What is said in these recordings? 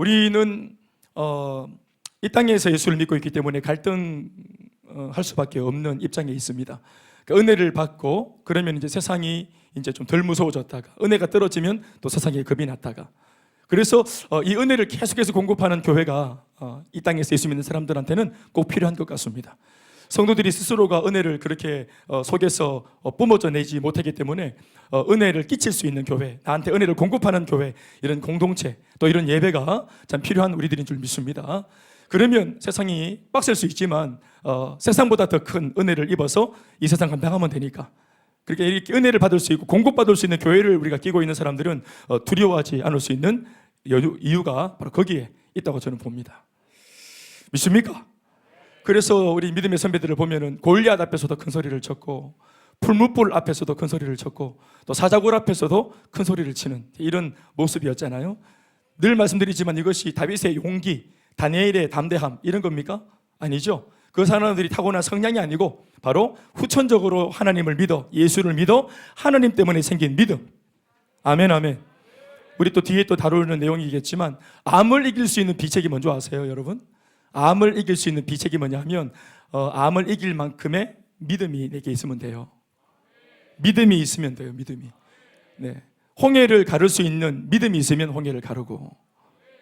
우리는 이 땅에서 예수를 믿고 있기 때문에 갈등할 수밖에 없는 입장에 있습니다. 그러니까 은혜를 받고 그러면 이제 세상이 이제 좀 덜 무서워졌다가 은혜가 떨어지면 또 세상에 겁이 났다가, 그래서 이 은혜를 계속해서 공급하는 교회가 이 땅에서 예수 믿는 사람들한테는 꼭 필요한 것 같습니다. 성도들이 스스로가 은혜를 그렇게 속에서 뿜어져 내지 못하기 때문에 은혜를 끼칠 수 있는 교회, 나한테 은혜를 공급하는 교회, 이런 공동체, 또 이런 예배가 참 필요한 우리들인 줄 믿습니다. 그러면 세상이 빡셀 수 있지만 세상보다 더 큰 은혜를 입어서 이 세상 감당하면 되니까, 그렇게 이렇게 은혜를 받을 수 있고 공급받을 수 있는 교회를 우리가 끼고 있는 사람들은 두려워하지 않을 수 있는 이유가 바로 거기에 있다고 저는 봅니다. 믿습니까? 그래서 우리 믿음의 선배들을 보면은 골리앗 앞에서도 큰 소리를 쳤고, 풀무불 앞에서도 큰 소리를 쳤고, 또 사자굴 앞에서도 큰 소리를 치는 이런 모습이었잖아요. 늘 말씀드리지만 이것이 다윗의 용기, 다니엘의 담대함 이런 겁니까? 아니죠. 그 사람들이 타고난 성향이 아니고 바로 후천적으로 하나님을 믿어, 예수를 믿어 하나님 때문에 생긴 믿음. 아멘, 아멘. 우리 또 뒤에 또 다루는 내용이겠지만 암을 이길 수 있는 비책이 뭔지 아세요, 여러분? 암을 이길 수 있는 비책이 뭐냐면 암을 이길 만큼의 믿음이 내게 있으면 돼요. 믿음이 있으면 돼요. 믿음이. 네. 홍해를 가를 수 있는 믿음이 있으면 홍해를 가르고,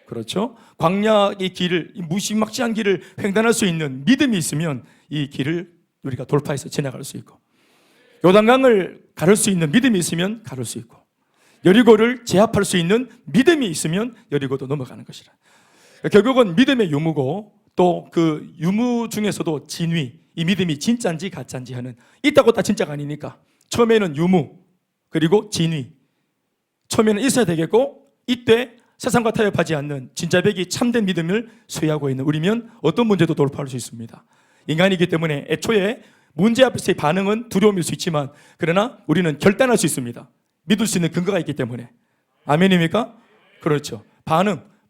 그렇죠? 광야의 길을, 무시막지한 길을 횡단할 수 있는 믿음이 있으면 이 길을 우리가 돌파해서 지나갈 수 있고, 요단강을 가를 수 있는 믿음이 있으면 가를 수 있고, 여리고를 제압할 수 있는 믿음이 있으면 여리고도 넘어가는 것이라. 결국은 믿음의 유무고, 또 그 유무 중에서도 진위, 이 믿음이 진짜인지 가짜인지 하는, 있다고 다 진짜가 아니니까 처음에는 유무, 그리고 진위, 처음에는 있어야 되겠고, 이때 세상과 타협하지 않는 진짜배기 참된 믿음을 소유하고 있는 우리면 어떤 문제도 돌파할 수 있습니다. 인간이기 때문에 애초에 문제 앞에서의 반응은 두려움일 수 있지만, 그러나 우리는 결단할 수 있습니다. 믿을 수 있는 근거가 있기 때문에. 아멘입니까? 그렇죠.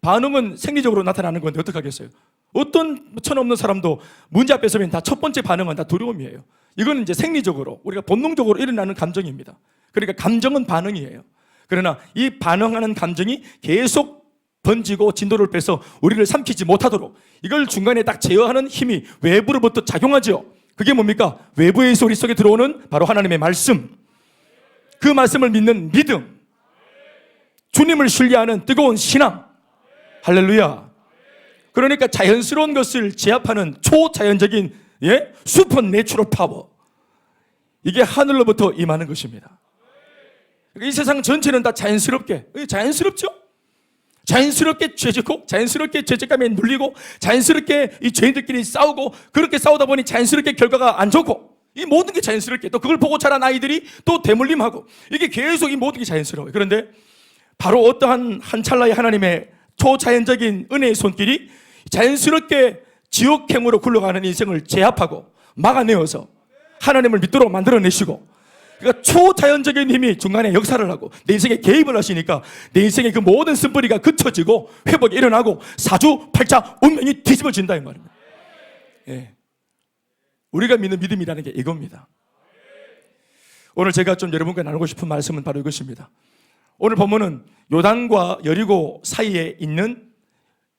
반응은 생리적으로 나타나는 건데 어떡하겠어요? 어떤 천없는 사람도 문제 앞에 서면 다 첫 번째 반응은 다 두려움이에요. 이거는 이제 생리적으로 우리가 본능적으로 일어나는 감정입니다. 그러니까 감정은 반응이에요. 그러나 이 반응하는 감정이 계속 번지고 진도를 빼서 우리를 삼키지 못하도록 이걸 중간에 딱 제어하는 힘이 외부로부터 작용하죠. 그게 뭡니까? 외부에서 우리 속에 들어오는 바로 하나님의 말씀, 그 말씀을 믿는 믿음, 주님을 신뢰하는 뜨거운 신앙. 할렐루야. 그러니까 자연스러운 것을 제압하는 초자연적인 슈퍼내추럴 파워, 이게 하늘로부터 임하는 것입니다. 이 세상 전체는 다 자연스럽죠? 자연스럽게 죄짓고, 자연스럽게 죄책감에 눌리고, 자연스럽게 이 죄인들끼리 싸우고, 그렇게 싸우다 보니 자연스럽게 결과가 안 좋고, 이 모든 게 자연스럽게, 또 그걸 보고 자란 아이들이 또 대물림하고, 이게 계속 이 모든 게 자연스러워요. 그런데 바로 어떠한 한 찰나의 하나님의 초자연적인 은혜의 손길이 자연스럽게 지옥행으로 굴러가는 인생을 제압하고 막아내어서 하나님을 믿도록 만들어내시고, 그러니까 초자연적인 힘이 중간에 역사를 하고 내 인생에 개입을 하시니까 내 인생의 그 모든 쓴뿌리가 그쳐지고 회복이 일어나고 사주팔자 운명이 뒤집어진다, 이 말입니다. 예. 우리가 믿는 믿음이라는 게 이겁니다. 오늘 제가 좀 여러분과 나누고 싶은 말씀은 바로 이것입니다. 오늘 본문은 요단과 여리고 사이에 있는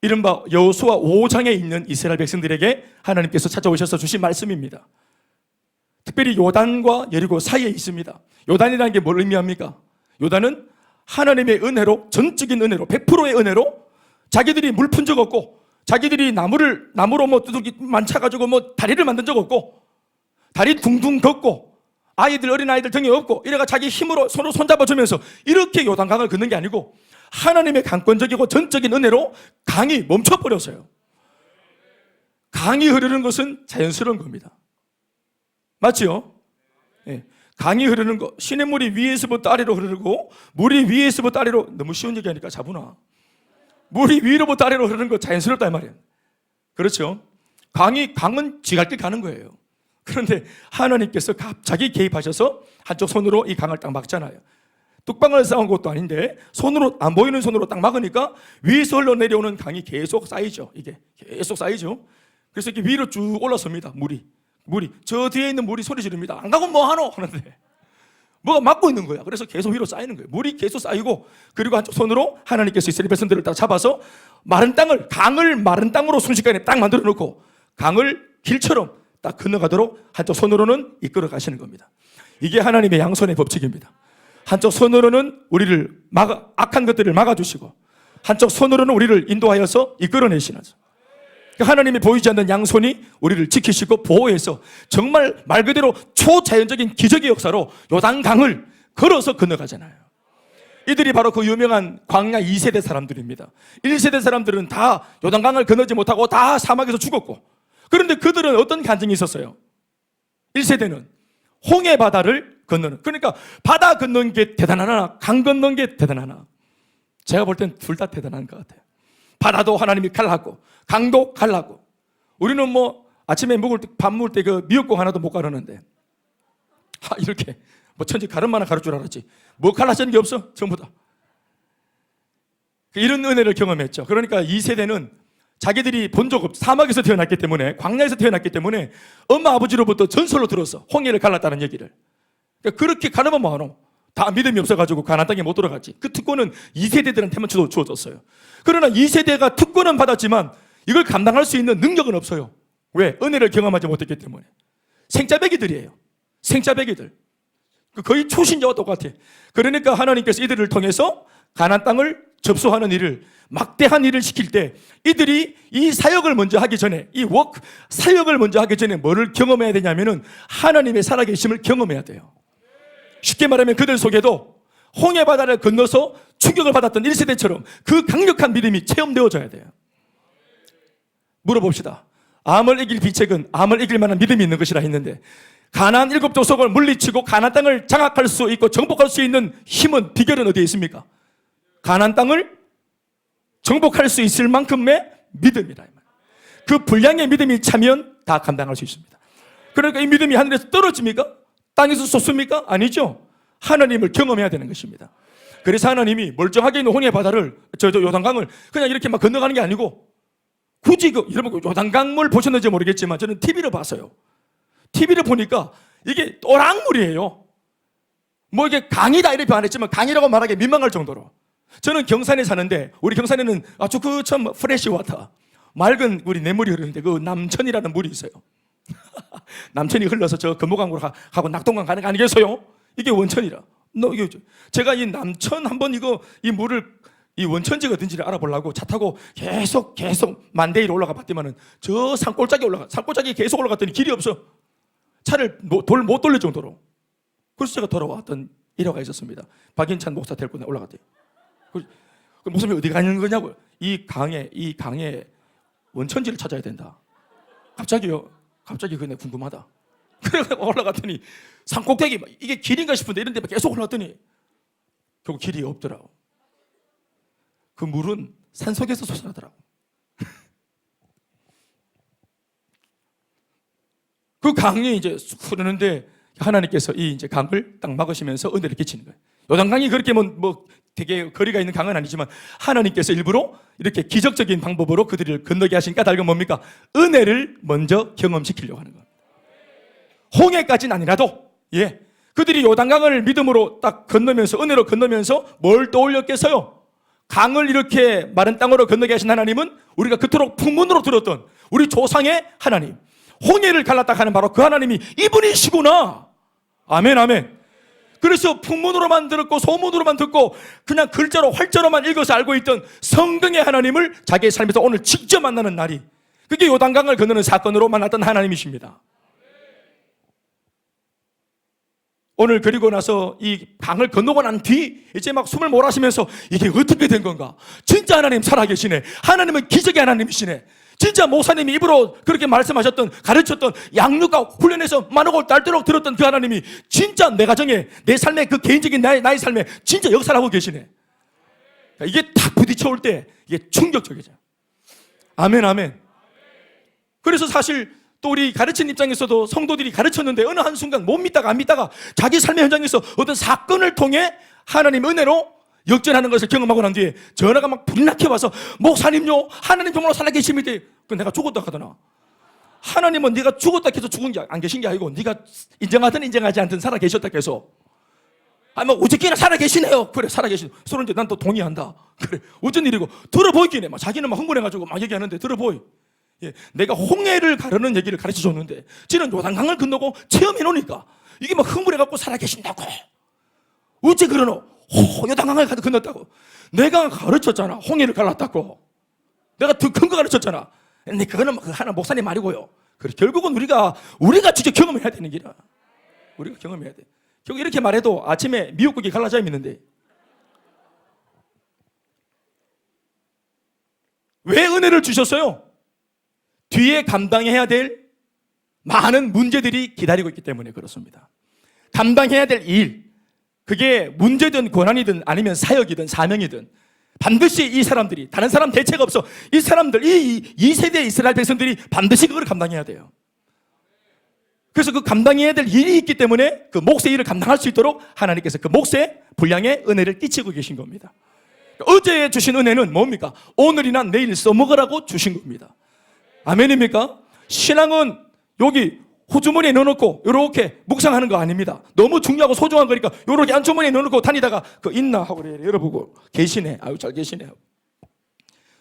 이른바 여호수아 5장에 있는 이스라엘 백성들에게 하나님께서 찾아오셔서 주신 말씀입니다. 특별히 요단과 여리고 사이에 있습니다. 요단이라는 게 뭘 의미합니까? 요단은 하나님의 은혜로, 전적인 은혜로, 100%의 은혜로 자기들이 물 푼 적 없고, 자기들이 나무로 뭐 두들기 만차가지고 뭐 다리를 만든 적 없고, 다리 둥둥 걷고, 어린 아이들 등에 업고, 이래가 자기 힘으로 손으로 손잡아주면서 이렇게 요단강을 걷는 게 아니고 하나님의 강권적이고 전적인 은혜로 강이 멈춰버렸어요. 강이 흐르는 것은 자연스러운 겁니다. 맞지요? 예. 강이 흐르는 거, 시냇물이 위에서부터 아래로 흐르고 물이 위에서부터 아래로, 너무 쉬운 얘기하니까 자부나. 물이 위로부터 아래로 흐르는 거 자연스럽다 이 말이에요. 그렇죠? 강은 지갈 길 가는 거예요. 그런데 하나님께서 갑자기 개입하셔서 한쪽 손으로 이 강을 딱 막잖아요. 뚝방을 쌓은 것도 아닌데 손으로, 안 보이는 손으로 딱 막으니까 위에서 흘러내려오는 강이 계속 쌓이죠. 이게 계속 쌓이죠. 그래서 이렇게 위로 쭉 올라섭니다. 물이 저 뒤에 있는 물이 소리 지릅니다. 안 가고 뭐 하노? 하는데 뭐가 막고 있는 거야. 그래서 계속 위로 쌓이는 거예요. 물이 계속 쌓이고, 그리고 한쪽 손으로 하나님께서 이스라엘 백성들을 딱 잡아서 마른 땅을, 강을 마른 땅으로 순식간에 딱 만들어 놓고 강을 길처럼 딱 건너가도록 한쪽 손으로는 이끌어 가시는 겁니다. 이게 하나님의 양손의 법칙입니다. 한쪽 손으로는 우리를 악한 것들을 막아주시고, 한쪽 손으로는 우리를 인도하여서 이끌어내시는, 하나님이 보이지 않는 양손이 우리를 지키시고 보호해서 정말 말 그대로 초자연적인 기적의 역사로 요단강을 걸어서 건너가잖아요. 이들이 바로 그 유명한 광야 2세대 사람들입니다. 1세대 사람들은 다 요단강을 건너지 못하고 다 사막에서 죽었고, 그런데 그들은 어떤 간증이 있었어요? 1세대는 홍해 바다를 건너는, 그러니까 바다 건너는 게 대단하나 강 건너는 게 대단하나? 제가 볼 땐 둘 다 대단한 것 같아요. 바다도 하나님이 갈라고 강도 갈라고. 우리는 뭐 아침에 밥 먹을 때 그 미역국 하나도 못 가르는데, 이렇게 뭐 천지 가름만 가를 줄 알았지 뭐 갈라지는 게 없어. 전부 다 이런 은혜를 경험했죠. 그러니까 2세대는 자기들이 본 적 없, 사막에서 태어났기 때문에, 광야에서 태어났기 때문에 엄마 아버지로부터 전설로 들었어. 홍해를 갈랐다는 얘기를. 그러니까 그렇게 가르면 뭐하노? 다 믿음이 없어가지고 가나안 땅에 못 들어갔지. 그 특권은 2세대들한테만 주어졌어요. 그러나 2세대가 특권은 받았지만 이걸 감당할 수 있는 능력은 없어요. 왜? 은혜를 경험하지 못했기 때문에. 생짜배기들이에요. 생짜배기들. 거의 초신자와 똑같아. 그러니까 하나님께서 이들을 통해서 가나안 땅을 접수하는 일을, 막대한 일을 시킬 때 이들이 이 사역을 먼저 하기 전에, 사역을 먼저 하기 전에 뭐를 경험해야 되냐면은 하나님의 살아계심을 경험해야 돼요. 쉽게 말하면 그들 속에도 홍해 바다를 건너서 충격을 받았던 1세대처럼 그 강력한 믿음이 체험되어져야 돼요. 물어봅시다. 암을 이길 비책은 암을 이길 만한 믿음이 있는 것이라 했는데, 가나안 7족속을 물리치고 가나안 땅을 장악할 수 있고 정복할 수 있는 힘은, 비결은 어디에 있습니까? 가나안 땅을 정복할 수 있을 만큼의 믿음이다. 그 분량의 믿음이 차면 다 감당할 수 있습니다. 그러니까 이 믿음이 하늘에서 떨어집니까? 땅에서 솟습니까? 아니죠. 하나님을 경험해야 되는 것입니다. 그래서 하나님이 멀쩡하게 있는 홍해 바다를, 요단강을 그냥 이렇게 막 건너가는 게 아니고, 굳이 여러분 요단강물 보셨는지 모르겠지만 저는 TV를 봤어요. TV를 보니까 이게 또랑물이에요. 뭐 이게 강이다 이렇게 안 했지만 강이라고 말하기 민망할 정도로. 저는 경산에 사는데, 우리 경산에는 아주 그 참 프레시 와터, 맑은 우리 냇물이 흐르는데 그 남천이라는 물이 있어요. 남천이 흘러서 저 금호강으로 가고 낙동강 가는 거 아니겠어요? 이게 원천이라. 제가 이 남천 한번 이 물을, 이 원천지가 어딘지를 알아보려고 차 타고 계속 만대위로 올라가 봤더니만은 저 산골짜기 계속 올라갔더니 길이 없어. 차를 못 돌릴 정도로. 그래서 제가 돌아왔던 일화가 있었습니다. 박인찬 목사 데리고 올라갔대요. 그 목사님이 어디 가는 거냐고요. 이 강에 원천지를 찾아야 된다. 갑자기 그게 궁금하다. 그래서 올라갔더니 산꼭대기, 이게 길인가 싶은데 이런 데 계속 올라갔더니 결국 길이 없더라고. 그 물은 산속에서 솟아나더라고. 그 강이 이제 흐르는데 하나님께서 이 이제 강을 딱 막으시면서 은혜를 끼치는 거예요. 요단강이 그렇게 뭐 되게 거리가 있는 강은 아니지만 하나님께서 일부러 이렇게 기적적인 방법으로 그들을 건너게 하신 까닭은 뭡니까? 은혜를 먼저 경험시키려고 하는 거예요. 홍해까지는 아니라도, 그들이 요단강을 믿음으로 딱 건너면서, 은혜로 건너면서 뭘 떠올렸겠어요? 강을 이렇게 마른 땅으로 건너게 하신 하나님은 우리가 그토록 풍문으로 들었던 우리 조상의 하나님, 홍해를 갈랐다 하는 바로 그 하나님이 이분이시구나. 아멘, 아멘. 그래서 풍문으로만 들었고 소문으로만 듣고 그냥 글자로 활자로만 읽어서 알고 있던 성경의 하나님을 자기의 삶에서 오늘 직접 만나는 날이, 그게 요단강을 건너는 사건으로 만났던 하나님이십니다. 오늘 그리고 나서 이 강을 건너고 난 뒤 이제 막 숨을 몰아쉬면서 이게 어떻게 된 건가? 진짜 하나님 살아계시네. 하나님은 기적의 하나님이시네. 진짜 목사님이 입으로 그렇게 말씀하셨던, 가르쳤던, 양육과 훈련해서 만하고 딸도록 들었던 그 하나님이 진짜 내 가정에, 내 삶에, 그 개인적인 나의 삶에 진짜 역사를 하고 계시네. 그러니까 이게 탁 부딪혀 올 때 이게 충격적이죠. 아멘, 아멘. 그래서 사실 또 우리 가르친 입장에서도 성도들이 가르쳤는데 어느 한순간 못 믿다가 안 믿다가 자기 삶의 현장에서 어떤 사건을 통해 하나님 은혜로 역전하는 것을 경험하고 난 뒤에 전화가 막 불나게 와서, 목사님요, 하나님 정말로 살아계십니다. 그 내가 죽었다 하더나. 하나님은 네가 죽었다 해서 죽은 게 안 계신 게 아니고 네가 인정하든 인정하지 않든 살아계셨다 해서 뭐 어저께나 살아계시네요. 그래, 살아계시네. 서로 이제 난 또 동의한다. 그래, 어쩐 일이고. 들어보이긴 해. 막 자기는 막 흥분해가지고 막 얘기하는데 들어보이. 예, 내가 홍해를 가르는 얘기를 가르쳐 줬는데, 지는 요단강을 건너고 체험해 놓으니까 이게 막 흥분해갖고 살아계신다고. 어째 그러노? 요단강을 건넜다고. 내가 가르쳤잖아. 홍해를 갈랐다고. 내가 더 큰 거 가르쳤잖아. 근데 그거는 그 하나 목사님 말이고요. 그래, 결국은 우리가 직접 경험해야 되는 기라. 우리가 경험해야 돼. 결국 이렇게 말해도 아침에 미역국이 갈라져야 믿는데, 왜 은혜를 주셨어요? 뒤에 감당해야 될 많은 문제들이 기다리고 있기 때문에 그렇습니다. 감당해야 될 일, 그게 문제든 고난이든 아니면 사역이든 사명이든 반드시 이 사람들이, 다른 사람 대체가 없어. 이 사람들, 이 세대 이스라엘 백성들이 반드시 그걸 감당해야 돼요. 그래서 그 감당해야 될 일이 있기 때문에 그 몫의 일을 감당할 수 있도록 하나님께서 그 몫의 분량의 은혜를 끼치고 계신 겁니다. 어제 주신 은혜는 뭡니까? 오늘이나 내일 써먹으라고 주신 겁니다. 아멘입니까? 신앙은 여기 호주머니에 넣어놓고 이렇게 묵상하는 거 아닙니다. 너무 중요하고 소중한 거니까 이렇게 안주머니에 넣어놓고 다니다가 그 있나 하고 열어보고 계시네, 아유 잘 계시네,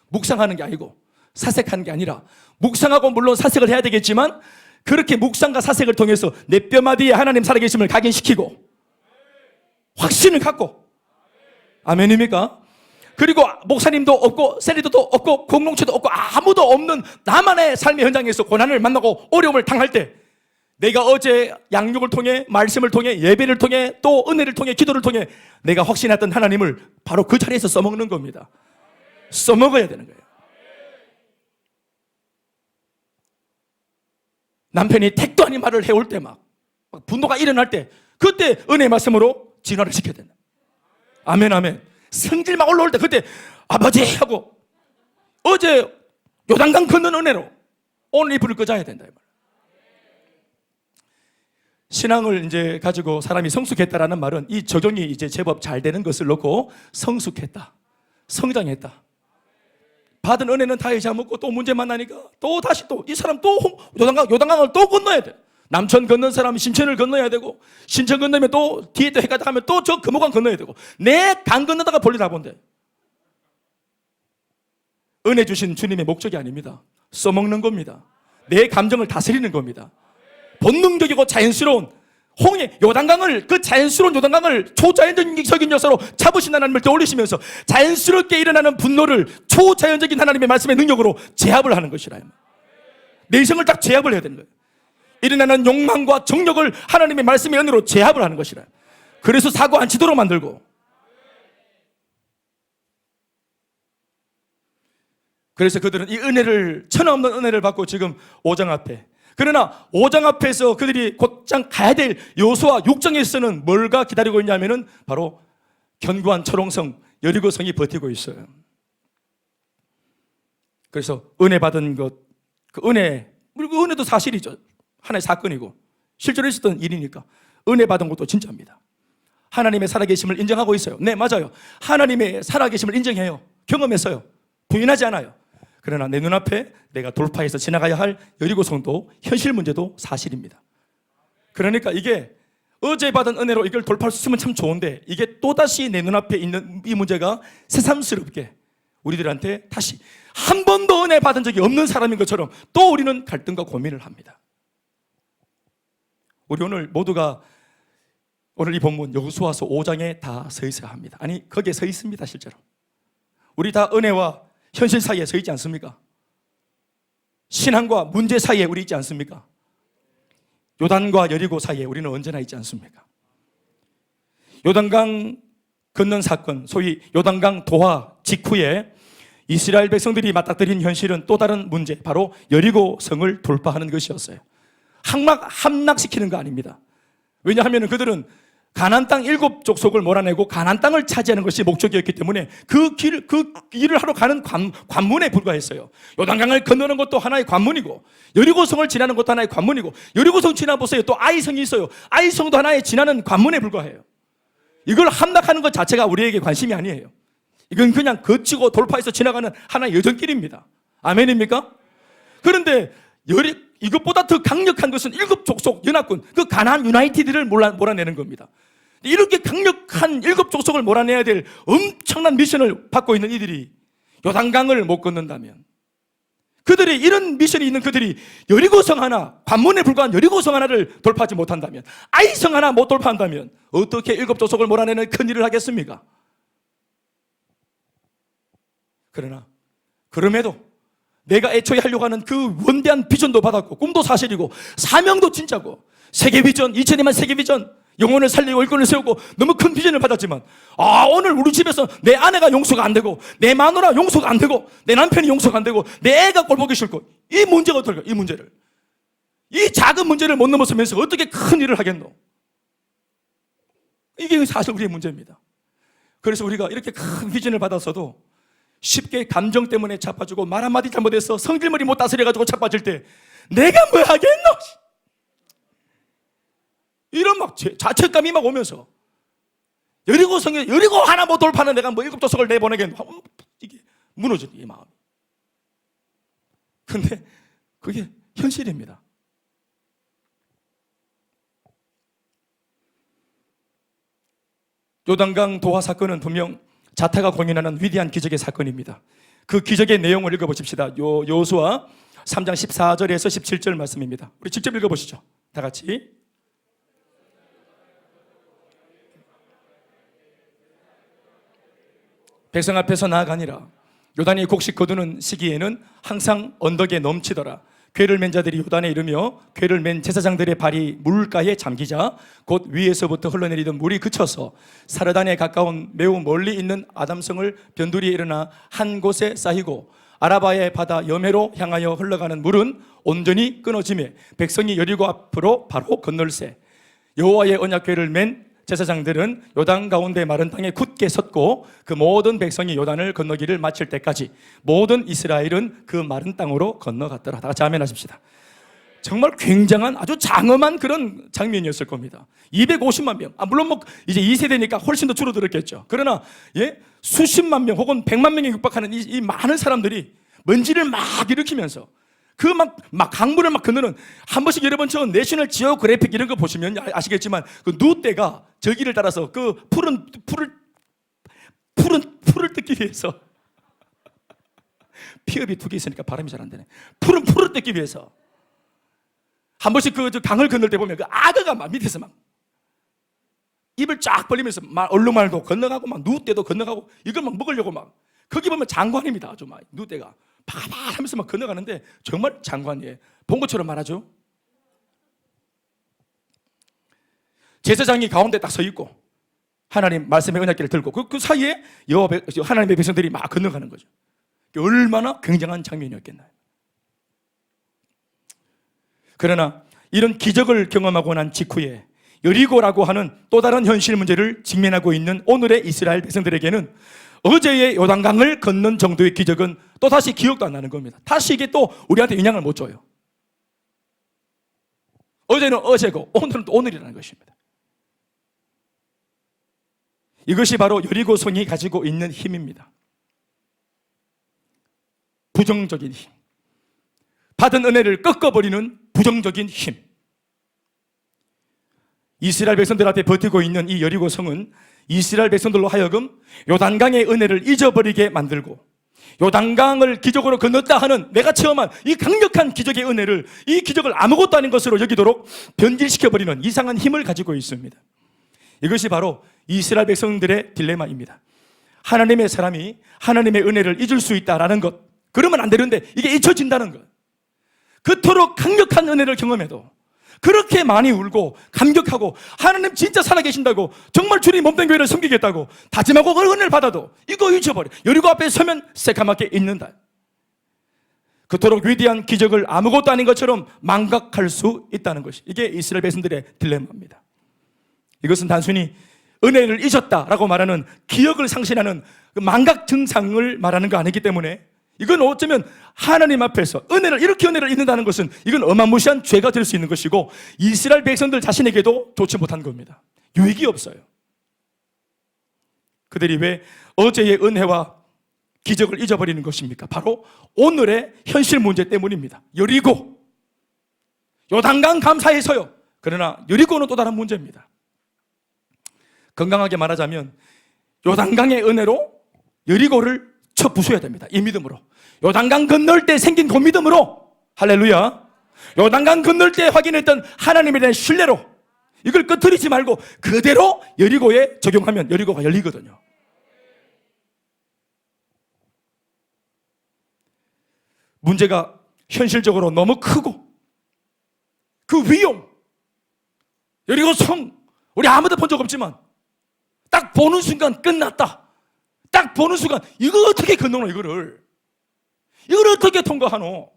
묵상하는 게 아니고 사색하는 게 아니라, 묵상하고 물론 사색을 해야 되겠지만 그렇게 묵상과 사색을 통해서 내 뼈마디에 하나님 살아계심을 각인시키고 확신을 갖고, 아멘입니까? 그리고 목사님도 없고 셀리도도 없고 공동체도 없고 아무도 없는 나만의 삶의 현장에서 고난을 만나고 어려움을 당할 때, 내가 어제 양육을 통해, 말씀을 통해, 예배를 통해, 또 은혜를 통해, 기도를 통해 내가 확신했던 하나님을 바로 그 자리에서 써먹는 겁니다. 써먹어야 되는 거예요. 남편이 택도 아닌 말을 해올 때 막 분노가 일어날 때, 그때 은혜의 말씀으로 진화를 시켜야 된다. 아멘, 아멘. 성질 막 올라올 때 그때 아버지 하고, 어제 요단강 건넌 은혜로 오늘 이 불을 끄자야 된다. 신앙을 이제 가지고 사람이 성숙했다라는 말은 이 적용이 이제 제법 잘 되는 것을 놓고 성숙했다, 성장했다. 받은 은혜는 다 잊어먹고 또 문제 만나니까 또 다시 또 이 사람 또 요단강을 또 건너야 돼. 남천 건넌 사람이 신천을 건너야 되고, 신천 건너면 또 뒤에 또 해가 가면 또 저 금호강 건너야 되고, 내 강 건너다가 볼일 다 본대. 은혜 주신 주님의 목적이 아닙니다. 써먹는 겁니다. 내 감정을 다스리는 겁니다. 본능적이고 자연스러운 홍해, 요단강을, 그 자연스러운 요단강을 초자연적인 역사로 잡으신 하나님을 떠올리시면서 자연스럽게 일어나는 분노를 초자연적인 하나님의 말씀의 능력으로 제압을 하는 것이라. 내성을 딱 제압을 해야 되는 거예요. 일어나는 욕망과 정력을 하나님의 말씀의 은혜로 제압을 하는 것이라. 그래서 사고 안 치도록 만들고. 그래서 그들은 이 은혜를, 천하없는 은혜를 받고 지금 5장 앞에, 그러나 5장 앞에서 그들이 곧장 가야 될 여호수아 6장에서는 뭘가 기다리고 있냐면은 바로 견고한 철옹성 여리고성이 버티고 있어요. 그래서 은혜 받은 것, 그 은혜도 사실이죠. 하나의 사건이고 실제로 있었던 일이니까 은혜 받은 것도 진짜입니다. 하나님의 살아계심을 인정하고 있어요. 네, 맞아요. 하나님의 살아계심을 인정해요. 경험했어요. 부인하지 않아요. 그러나 내 눈앞에 내가 돌파해서 지나가야 할 여리고성도 현실 문제도 사실입니다. 그러니까 이게 어제 받은 은혜로 이걸 돌파할 수 있으면 참 좋은데, 이게 또다시 내 눈앞에 있는 이 문제가 새삼스럽게 우리들한테 다시 한 번도 은혜 받은 적이 없는 사람인 것처럼 또 우리는 갈등과 고민을 합니다. 우리 오늘 모두가 오늘 이 본문 여호수아서 5장에 다 서 있어야 합니다. 아니, 거기에 서 있습니다. 실제로 우리 다 은혜와 현실 사이에 서 있지 않습니까? 신앙과 문제 사이에 우리 있지 않습니까? 요단과 여리고 사이에 우리는 언제나 있지 않습니까? 요단강 건넌 사건, 소위 요단강 도하 직후에 이스라엘 백성들이 맞닥뜨린 현실은 또 다른 문제, 바로 여리고 성을 돌파하는 것이었어요. 함락시키는 거 아닙니다. 왜냐하면 그들은 가나안 땅 7족속을 몰아내고 가나안 땅을 차지하는 것이 목적이었기 때문에 그 길을 하러 가는 관문에 불과했어요. 요단강을 건너는 것도 하나의 관문이고, 여리고성을 지나는 것도 하나의 관문이고, 여리고성 지나보세요. 또 아이성이 있어요. 아이성도 하나의 지나는 관문에 불과해요. 이걸 함락하는 것 자체가 우리에게 관심이 아니에요. 이건 그냥 거치고 돌파해서 지나가는 하나의 여정길입니다. 아멘입니까? 그런데 이것보다 더 강력한 것은 7족속 연합군, 그 가나안 유나이티드를 몰아내는 겁니다. 이렇게 강력한 7족속을 몰아내야 될 엄청난 미션을 받고 있는 이들이 요단강을 못 건넌다면, 그들이 이런 미션이 있는 그들이 여리고성 하나, 관문에 불과한 여리고성 하나를 돌파하지 못한다면, 아이성 하나 못 돌파한다면 어떻게 7족속을 몰아내는 큰 일을 하겠습니까? 그러나 그럼에도 내가 애초에 하려고 하는 그 원대한 비전도 받았고 꿈도 사실이고 사명도 진짜고 세계 비전, 2000년만 세계 비전, 영혼을 살리고 일꾼을 세우고 너무 큰 비전을 받았지만, 오늘 우리 집에서 내 아내가 용서가 안 되고 내 마누라 용서가 안 되고 내 남편이 용서가 안 되고 내 애가 꼴 보기 싫고, 이 문제가 어떨까? 이 작은 문제를 못 넘어서면서 어떻게 큰 일을 하겠노? 이게 사실 우리의 문제입니다. 그래서 우리가 이렇게 큰 비전을 받았어도 쉽게 감정 때문에 자빠지고 말 한마디 잘못해서 성질머리 못 다스려가지고 자빠질 때 내가 뭐 하겠노? 이런 막 자책감이 막 오면서 여리고 하나 못 돌파는 내가 뭐 7족속을 내보내겠노? 이게 무너지는 이 마음이. 근데 그게 현실입니다. 요단강 도하 사건은 분명 자타가 공인하는 위대한 기적의 사건입니다. 그 기적의 내용을 읽어보십시다. 여호수아 3장 14절에서 17절 말씀입니다. 우리 직접 읽어보시죠. 다 같이. 백성 앞에서 나아가니라. 요단이 곡식 거두는 시기에는 항상 언덕에 넘치더라. 궤를 맨 자들이 요단에 이르며 궤를 맨 제사장들의 발이 물가에 잠기자 곧 위에서부터 흘러내리던 물이 그쳐서 사르단에 가까운 매우 멀리 있는 아담성을 변두리에 일어나 한 곳에 쌓이고 아라바의 바다 여매로 향하여 흘러가는 물은 온전히 끊어지매 백성이 여리고 앞으로 바로 건널세. 여호와의 언약궤를 맨 제사장들은 요단 가운데 마른 땅에 굳게 섰고 그 모든 백성이 요단을 건너기를 마칠 때까지 모든 이스라엘은 그 마른 땅으로 건너갔더라. 다 같이 아멘 하십시다. 정말 굉장한 아주 장엄한 그런 장면이었을 겁니다. 250만 명. 물론 뭐 이제 2세대니까 훨씬 더 줄어들었겠죠. 그러나 수십만 명 혹은 100만 명에 육박하는 이 많은 사람들이 먼지를 막 일으키면서 그 막 강물을 막 건너는, 한 번씩 여러분 저 내셔널 지오그래픽 이런 거 보시면 아시겠지만 그 누대가 저기를 따라서 그 푸른 풀을 뜯기 위해서 피업이 2개 있으니까 발음이 잘 안 되네. 푸른 풀을 뜯기 위해서 한 번씩 그 강을 건널 때 보면 그 악어가 막 밑에서 막 입을 쫙 벌리면서 막 얼룩말도 건너가고 막 누대도 건너가고 이걸 막 먹으려고 막, 거기 보면 장관입니다. 아주 막 누대가 파발 하면서 막 건너가는데 정말 장관이에요. 본 것처럼 말하죠. 제사장이 가운데 딱 서 있고 하나님 말씀의 언약궤를 들고 그 사이에 하나님의 백성들이 막 건너가는 거죠. 얼마나 굉장한 장면이었겠나요. 그러나 이런 기적을 경험하고 난 직후에 여리고라고 하는 또 다른 현실 문제를 직면하고 있는 오늘의 이스라엘 백성들에게는 어제의 요단강을 건넌 정도의 기적은 또 다시 기억도 안 나는 겁니다. 다시 이게 또 우리한테 영향을 못 줘요. 어제는 어제고 오늘은 또 오늘이라는 것입니다. 이것이 바로 여리고성이 가지고 있는 힘입니다. 부정적인 힘, 받은 은혜를 꺾어버리는 부정적인 힘. 이스라엘 백성들 앞에 버티고 있는 이 여리고성은 이스라엘 백성들로 하여금 요단강의 은혜를 잊어버리게 만들고 요단강을 기적으로 건넜다 하는 내가 체험한 이 강력한 기적의 은혜를, 이 기적을 아무것도 아닌 것으로 여기도록 변질시켜버리는 이상한 힘을 가지고 있습니다. 이것이 바로 이스라엘 백성들의 딜레마입니다. 하나님의 사람이 하나님의 은혜를 잊을 수 있다라는 것, 그러면 안 되는데 이게 잊혀진다는 것. 그토록 강력한 은혜를 경험해도 그렇게 많이 울고 감격하고 하나님 진짜 살아계신다고 정말 주님 몸된 교회를 섬기겠다고 다짐하고 그 은혜를 받아도 이거 잊어버려. 여리고 앞에 서면 새카맣게 잊는다. 그토록 위대한 기적을 아무것도 아닌 것처럼 망각할 수 있다는 것이, 이게 이스라엘 백성들의 딜레마입니다. 이것은 단순히 은혜를 잊었다라고 말하는 기억을 상실하는 그 망각 증상을 말하는 거 아니기 때문에 이건 어쩌면 하나님 앞에서 이렇게 은혜를 잊는다는 것은 이건 어마무시한 죄가 될 수 있는 것이고 이스라엘 백성들 자신에게도 좋지 못한 겁니다. 유익이 없어요. 그들이 왜 어제의 은혜와 기적을 잊어버리는 것입니까? 바로 오늘의 현실 문제 때문입니다. 여리고, 요단강 감사해서요. 그러나 여리고는 또 다른 문제입니다. 건강하게 말하자면 요단강의 은혜로 여리고를 쳐 부숴야 됩니다. 이 믿음으로. 요단강 건널 때 생긴 그 믿음으로, 할렐루야. 요단강 건널 때 확인했던 하나님에 대한 신뢰로 이걸 끄트리지 말고 그대로 여리고에 적용하면 여리고가 열리거든요. 문제가 현실적으로 너무 크고 그 위험, 여리고 성, 우리 아무도 본 적 없지만 딱 보는 순간 끝났다. 딱 보는 순간 이거 어떻게 건너노, 이걸 어떻게 통과하노?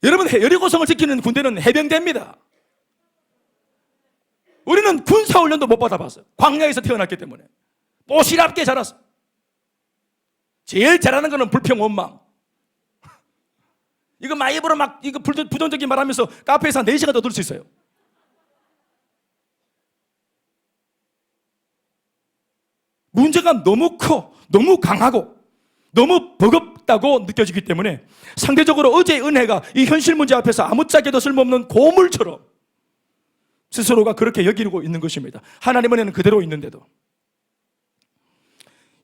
여러분, 여리고성을 지키는 군대는 해병대입니다. 우리는 군사훈련도 못 받아봤어요. 광야에서 태어났기 때문에 뽀시랍게 자랐어. 제일 잘하는 거는 불평원망. 이거 막 입으로 막 이거 부정적인 말하면서 카페에서 한 4시간 더 들을 수 있어요. 문제가 너무 커, 너무 강하고 너무 버겁다고 느껴지기 때문에 상대적으로 어제의 은혜가 이 현실 문제 앞에서 아무짝에도 쓸모없는 고물처럼 스스로가 그렇게 여기고 있는 것입니다. 하나님 은혜는 그대로 있는데도.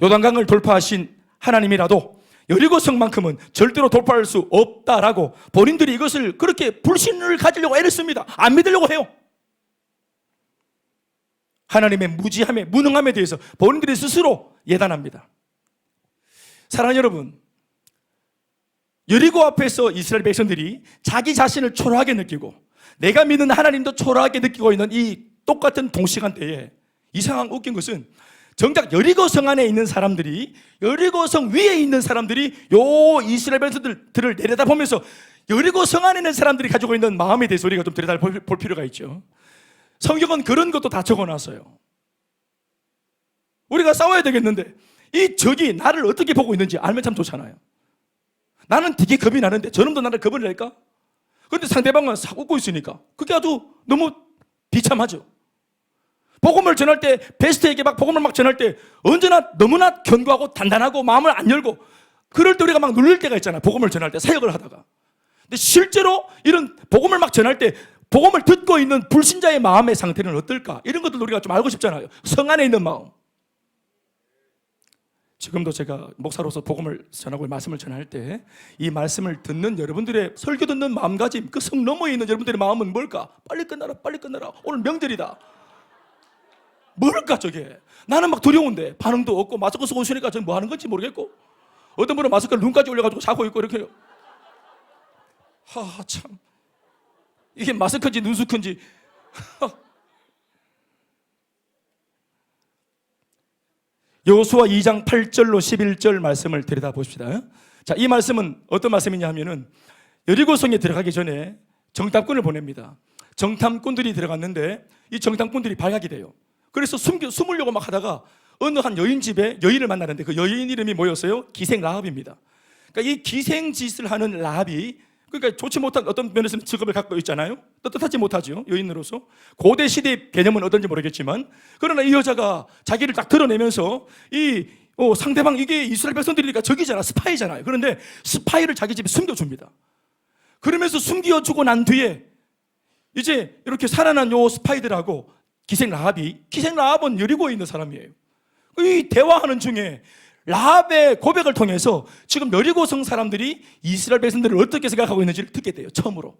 요단강을 돌파하신 하나님이라도 여리고성만큼은 절대로 돌파할 수 없다라고 본인들이 이것을 그렇게 불신을 가지려고 애를 씁니다. 안 믿으려고 해요. 하나님의 무지함에, 무능함에 대해서 본인들이 스스로 예단합니다. 사랑하는 여러분, 여리고 앞에서 이스라엘 백성들이 자기 자신을 초라하게 느끼고 내가 믿는 하나님도 초라하게 느끼고 있는 이 똑같은 동시간대에 이 상황 웃긴 것은 정작 여리고성 안에 있는 사람들이, 여리고성 위에 있는 사람들이 요 이스라엘 백성들을 내려다보면서 여리고성 안에 있는 사람들이 가지고 있는 마음에 대해서 우리가 좀 들여다볼 필요가 있죠. 성경은 그런 것도 다 적어놨어요. 우리가 싸워야 되겠는데 이 적이 나를 어떻게 보고 있는지 알면 참 좋잖아요. 나는 되게 겁이 나는데 저놈도 나를 겁을 낼까? 그런데 상대방은 싹 웃고 있으니까 그게 아주 너무 비참하죠. 복음을 전할 때, 베스트에게 막 복음을 막 전할 때 언제나 너무나 견고하고 단단하고 마음을 안 열고 그럴 때 우리가 막 눌릴 때가 있잖아요. 복음을 전할 때, 사역을 하다가. 근데 실제로 이런 복음을 막 전할 때 복음을 듣고 있는 불신자의 마음의 상태는 어떨까? 이런 것들도 우리가 좀 알고 싶잖아요. 성 안에 있는 마음. 지금도 제가 목사로서 복음을 전하고 말씀을 전할 때 이 말씀을 듣는 여러분들의, 설교 듣는 마음가짐, 그 성 너머에 있는 여러분들의 마음은 뭘까? 빨리 끝나라, 빨리 끝나라. 오늘 명절이다. 뭘까 저게? 나는 막 두려운데 반응도 없고 마스크 쓰고 있으니까 저는 뭐 하는 건지 모르겠고 어떤 분은 마스크를 눈까지 올려가지고 자고 있고 이렇게. 참 이게 마스크인지 눈수크인지. 여호수아 2장 8절로 11절 말씀을 들여다봅시다. 자, 이 말씀은 어떤 말씀이냐 하면은 여리고성에 들어가기 전에 정탐꾼을 보냅니다. 정탐꾼들이 들어갔는데 이 정탐꾼들이 발각이 돼요. 그래서 숨으려고 막 하다가 어느 한 여인 집에 여인을 만나는데 그 여인 이름이 뭐였어요? 기생 라합입니다. 그러니까 이 기생 짓을 하는 라합이, 그러니까 좋지 못한 어떤 면에서는 직업을 갖고 있잖아요. 떳떳하지 못하죠, 여인으로서. 고대 시대의 개념은 어떤지 모르겠지만, 그러나 이 여자가 자기를 딱 드러내면서 상대방, 이게 이스라엘 백성들이니까 적이잖아, 스파이잖아요. 그런데 스파이를 자기 집에 숨겨줍니다. 그러면서 숨겨주고 난 뒤에 이제 이렇게 살아난 요 스파이들하고 기생 라합은 여리고에 있는 사람이에요. 이 대화하는 중에 라합의 고백을 통해서 지금 여리고성 사람들이 이스라엘 백성들을 어떻게 생각하고 있는지를 듣게 돼요. 처음으로.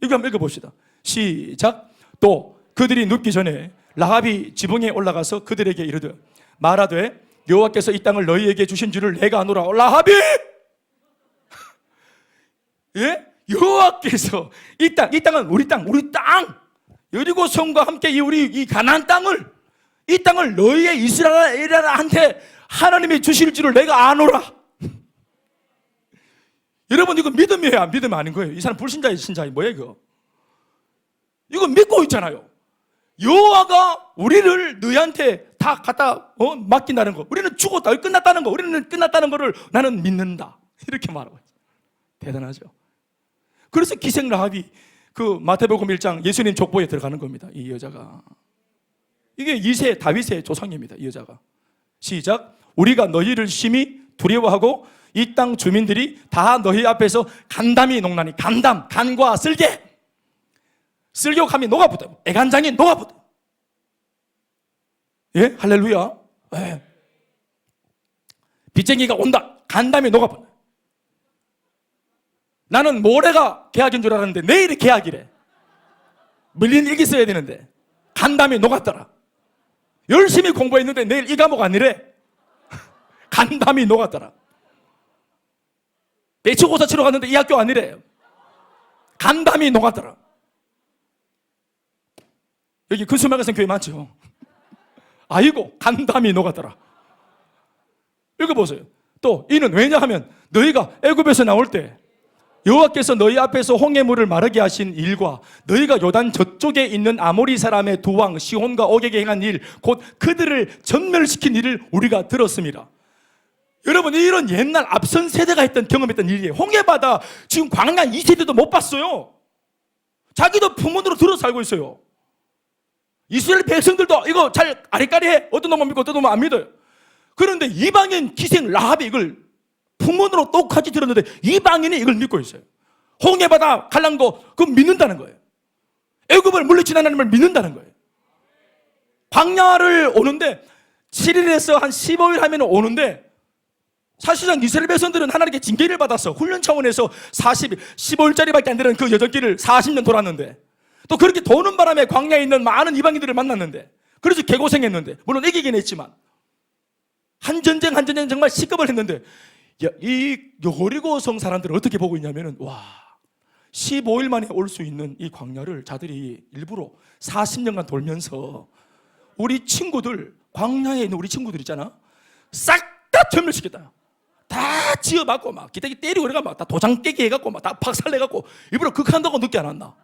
이거 한번 읽어봅시다. 시작. 또 그들이 눕기 전에 라합이 지붕에 올라가서 그들에게 이르되 말하되 여호와께서 이 땅을 너희에게 주신 줄을 내가 아노라. 라합이 예? 여호와께서 이 땅은 우리 땅 여리고성과 함께 이 가나안 땅을, 이 땅을 너희의 이스라엘한테 하나님이 주실 줄을 내가 아노라. 여러분, 이거 믿음이에요, 안 믿으면 아닌 거예요? 이 사람 불신자의 신자이 뭐예요 이거? 이거 믿고 있잖아요. 여호와가 우리를 너희한테 다 갖다 맡긴다는 거, 우리는 죽었다, 끝났다는 거, 우리는 끝났다는 거를 나는 믿는다, 이렇게 말하고 있어요. 대단하죠. 그래서 기생 라합이 그 마태복음 1장 예수님 족보에 들어가는 겁니다. 이 여자가. 이게 2세 다윗의 조상입니다. 이 여자가. 시작. 우리가 너희를 심히 두려워하고 이 땅 주민들이 다 너희 앞에서 간담이 녹나니. 간담, 간과 쓸개. 쓸개감이 녹아붙어. 애간장이 녹아붙어. 예? 할렐루야. 예. 빚쟁이가 온다. 간담이 녹아버려. 나는 모레가 계약인 줄 알았는데 내일이 계약이래. 밀린 일기 써야 되는데 간담이 녹았더라. 열심히 공부했는데 내일 이 과목 아니래. 간담이 녹았더라. 배치고사 치러 갔는데 이 학교 아니래. 간담이 녹았더라. 여기 근수마가선 교회 맞죠? 아이고 간담이 녹았더라. 읽어보세요. 또 이는 왜냐하면 너희가 애굽에서 나올 때 여호와께서 너희 앞에서 홍해물을 마르게 하신 일과 너희가 요단 저쪽에 있는 아모리 사람의 두 왕 시혼과 옥에게 행한 일, 곧 그들을 전멸시킨 일을 우리가 들었습니다. 여러분, 이런 옛날 앞선 세대가 했던 경험했던 일이에요. 홍해바다 지금 광야 2세대도 못 봤어요. 자기도 풍문으로 들어 살고 있어요. 이스라엘 백성들도 이거 잘 아리까리해. 어떤 놈은 믿고 어떤 놈은 안 믿어요. 그런데 이방인 기생 라합이 이걸 풍문으로 똑같이 들었는데 이방인이 이걸 믿고 있어요. 홍해바다 갈란 거 그거 믿는다는 거예요. 애굽을 물리친 하나님을 믿는다는 거예요. 광야를 오는데 7일에서 한 15일 하면 오는데 사실상 이스라엘 백성들은 하나님께 징계를 받았어. 훈련 차원에서 15일짜리밖에 안 되는 그 여정길을 40년 돌았는데 또 그렇게 도는 바람에 광야에 있는 많은 이방인들을 만났는데 그래서 개고생했는데 물론 이기긴 했지만 한 전쟁 정말 시급을 했는데 이 여리고성 사람들은 어떻게 보고 있냐면은 와 15일 만에 올 수 있는 이 광야를 자들이 일부러 40년간 돌면서 우리 친구들 광야에 있는 우리 친구들 있잖아 싹 다 전멸시켰다. 다 지어맞고 막 기대기 때리고 그래가 막 다 도장 깨게 해갖고 막 다 박살내갖고 일부러 극한다고 늦게 안 왔나.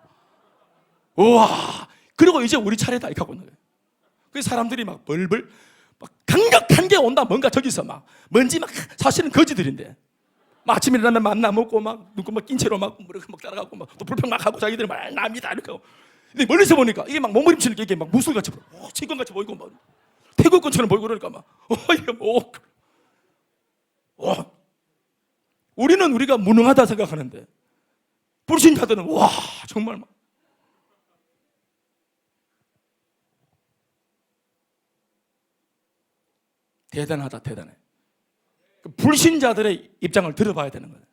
우와 그리고 이제 우리 차례다 이렇게 하고 있는 거예요. 그 사람들이 막 벌벌 막 강력한 게 온다. 뭔가 저기서 막 뭔지 막 사실은 거지들인데 막 아침에 일어나면 만나 먹고 막 눈곱 막 낀 채로 막 따라가고 막 또 불평 막 하고 자기들이 막 납니다 이렇게 하고. 근데 멀리서 보니까 이게 막 몸부림치는 게 이게 막 무술같이 보여. 치권같이 보이고 막 태국권처럼 보이고 그러니까 막 이게 뭐 우리는 우리가 무능하다 생각하는데 불신자들은 와 정말 막 대단하다 대단해. 불신자들의 입장을 들어봐야 되는 거예요.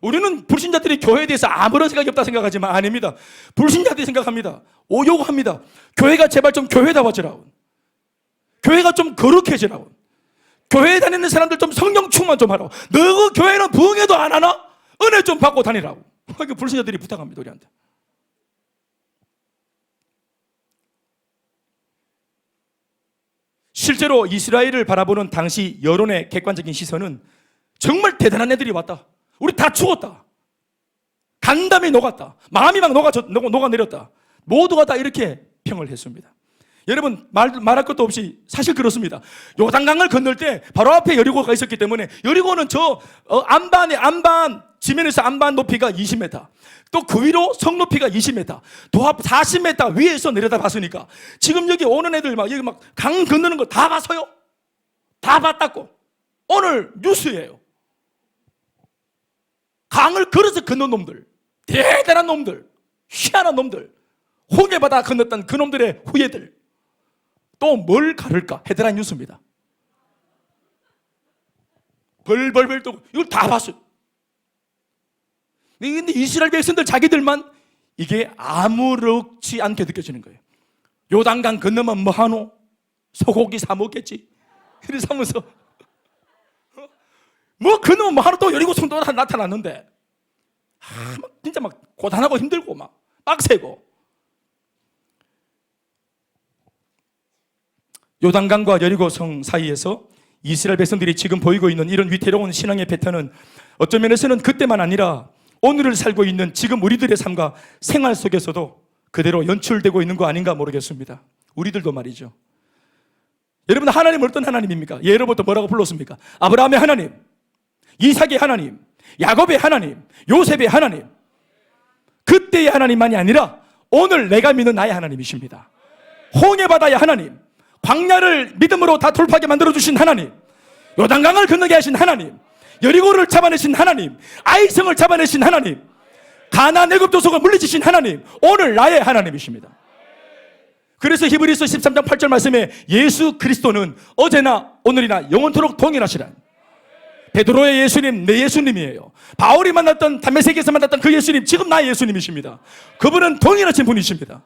우리는 불신자들이 교회에 대해서 아무런 생각이 없다 생각하지만 아닙니다. 불신자들이 생각합니다. 요구합니다. 교회가 제발 좀 교회다워지라고. 교회가 좀 거룩해지라고. 교회에 다니는 사람들 좀 성령 충만 좀 하라고. 너 교회는 부흥회도 안 하나? 은혜 좀 받고 다니라고. 불신자들이 부탁합니다 우리한테. 실제로 이스라엘을 바라보는 당시 여론의 객관적인 시선은 정말 대단한 애들이 왔다. 우리 다 죽었다. 간담이 녹았다. 마음이 막 녹아내렸다. 모두가 다 이렇게 평을 했습니다. 여러분 말할 것도 없이 사실 그렇습니다. 요단강을 건널 때 바로 앞에 여리고가 있었기 때문에 여리고는 저 안반 지면에서 안반 높이가 20m 또 그 위로 성 높이가 20m 도합 40m 위에서 내려다 봤으니까 지금 여기 오는 애들 막 여기 막 강 건너는 거 다 봤어요? 다 봤다고. 오늘 뉴스예요. 강을 걸어서 건넌 놈들 대단한 놈들 희한한 놈들 홍해바다 건넜던 그 놈들의 후예들 또 뭘 가를까? 헤드라인 뉴스입니다. 벌벌벌 떠고 이걸 다 봤어요. 근데 이스라엘 백성들 자기들만 이게 아무렇지 않게 느껴지는 거예요. 요단강 건너면 뭐하노? 소고기 사 먹겠지. 이래서 하면서 뭐 건너면 뭐하노? 또 여리고성 또 나타났는데 막 진짜 막 고단하고 힘들고 막 빡세고. 요단강과 여리고성 사이에서 이스라엘 백성들이 지금 보이고 있는 이런 위태로운 신앙의 패턴은 어떤 면에서는 그때만 아니라 오늘을 살고 있는 지금 우리들의 삶과 생활 속에서도 그대로 연출되고 있는 거 아닌가 모르겠습니다. 우리들도 말이죠. 여러분 하나님 어떤 하나님입니까? 예로부터 뭐라고 불렀습니까? 아브라함의 하나님, 이삭의 하나님, 야곱의 하나님, 요셉의 하나님. 그때의 하나님만이 아니라 오늘 내가 믿는 나의 하나님이십니다. 홍해바다의 하나님, 광야를 믿음으로 다 돌파하게 만들어주신 하나님, 요단강을 건너게 하신 하나님, 여리고를 잡아내신 하나님, 아이성을 잡아내신 하나님, 가나안 애굽 도속을 물리치신 하나님, 오늘 나의 하나님이십니다. 그래서 히브리서 13장 8절 말씀에 예수 그리스도는 어제나 오늘이나 영원토록 동일하시라. 베드로의 예수님 내 예수님이에요. 바울이 만났던 담메색에서 만났던 그 예수님 지금 나의 예수님이십니다. 그분은 동일하신 분이십니다.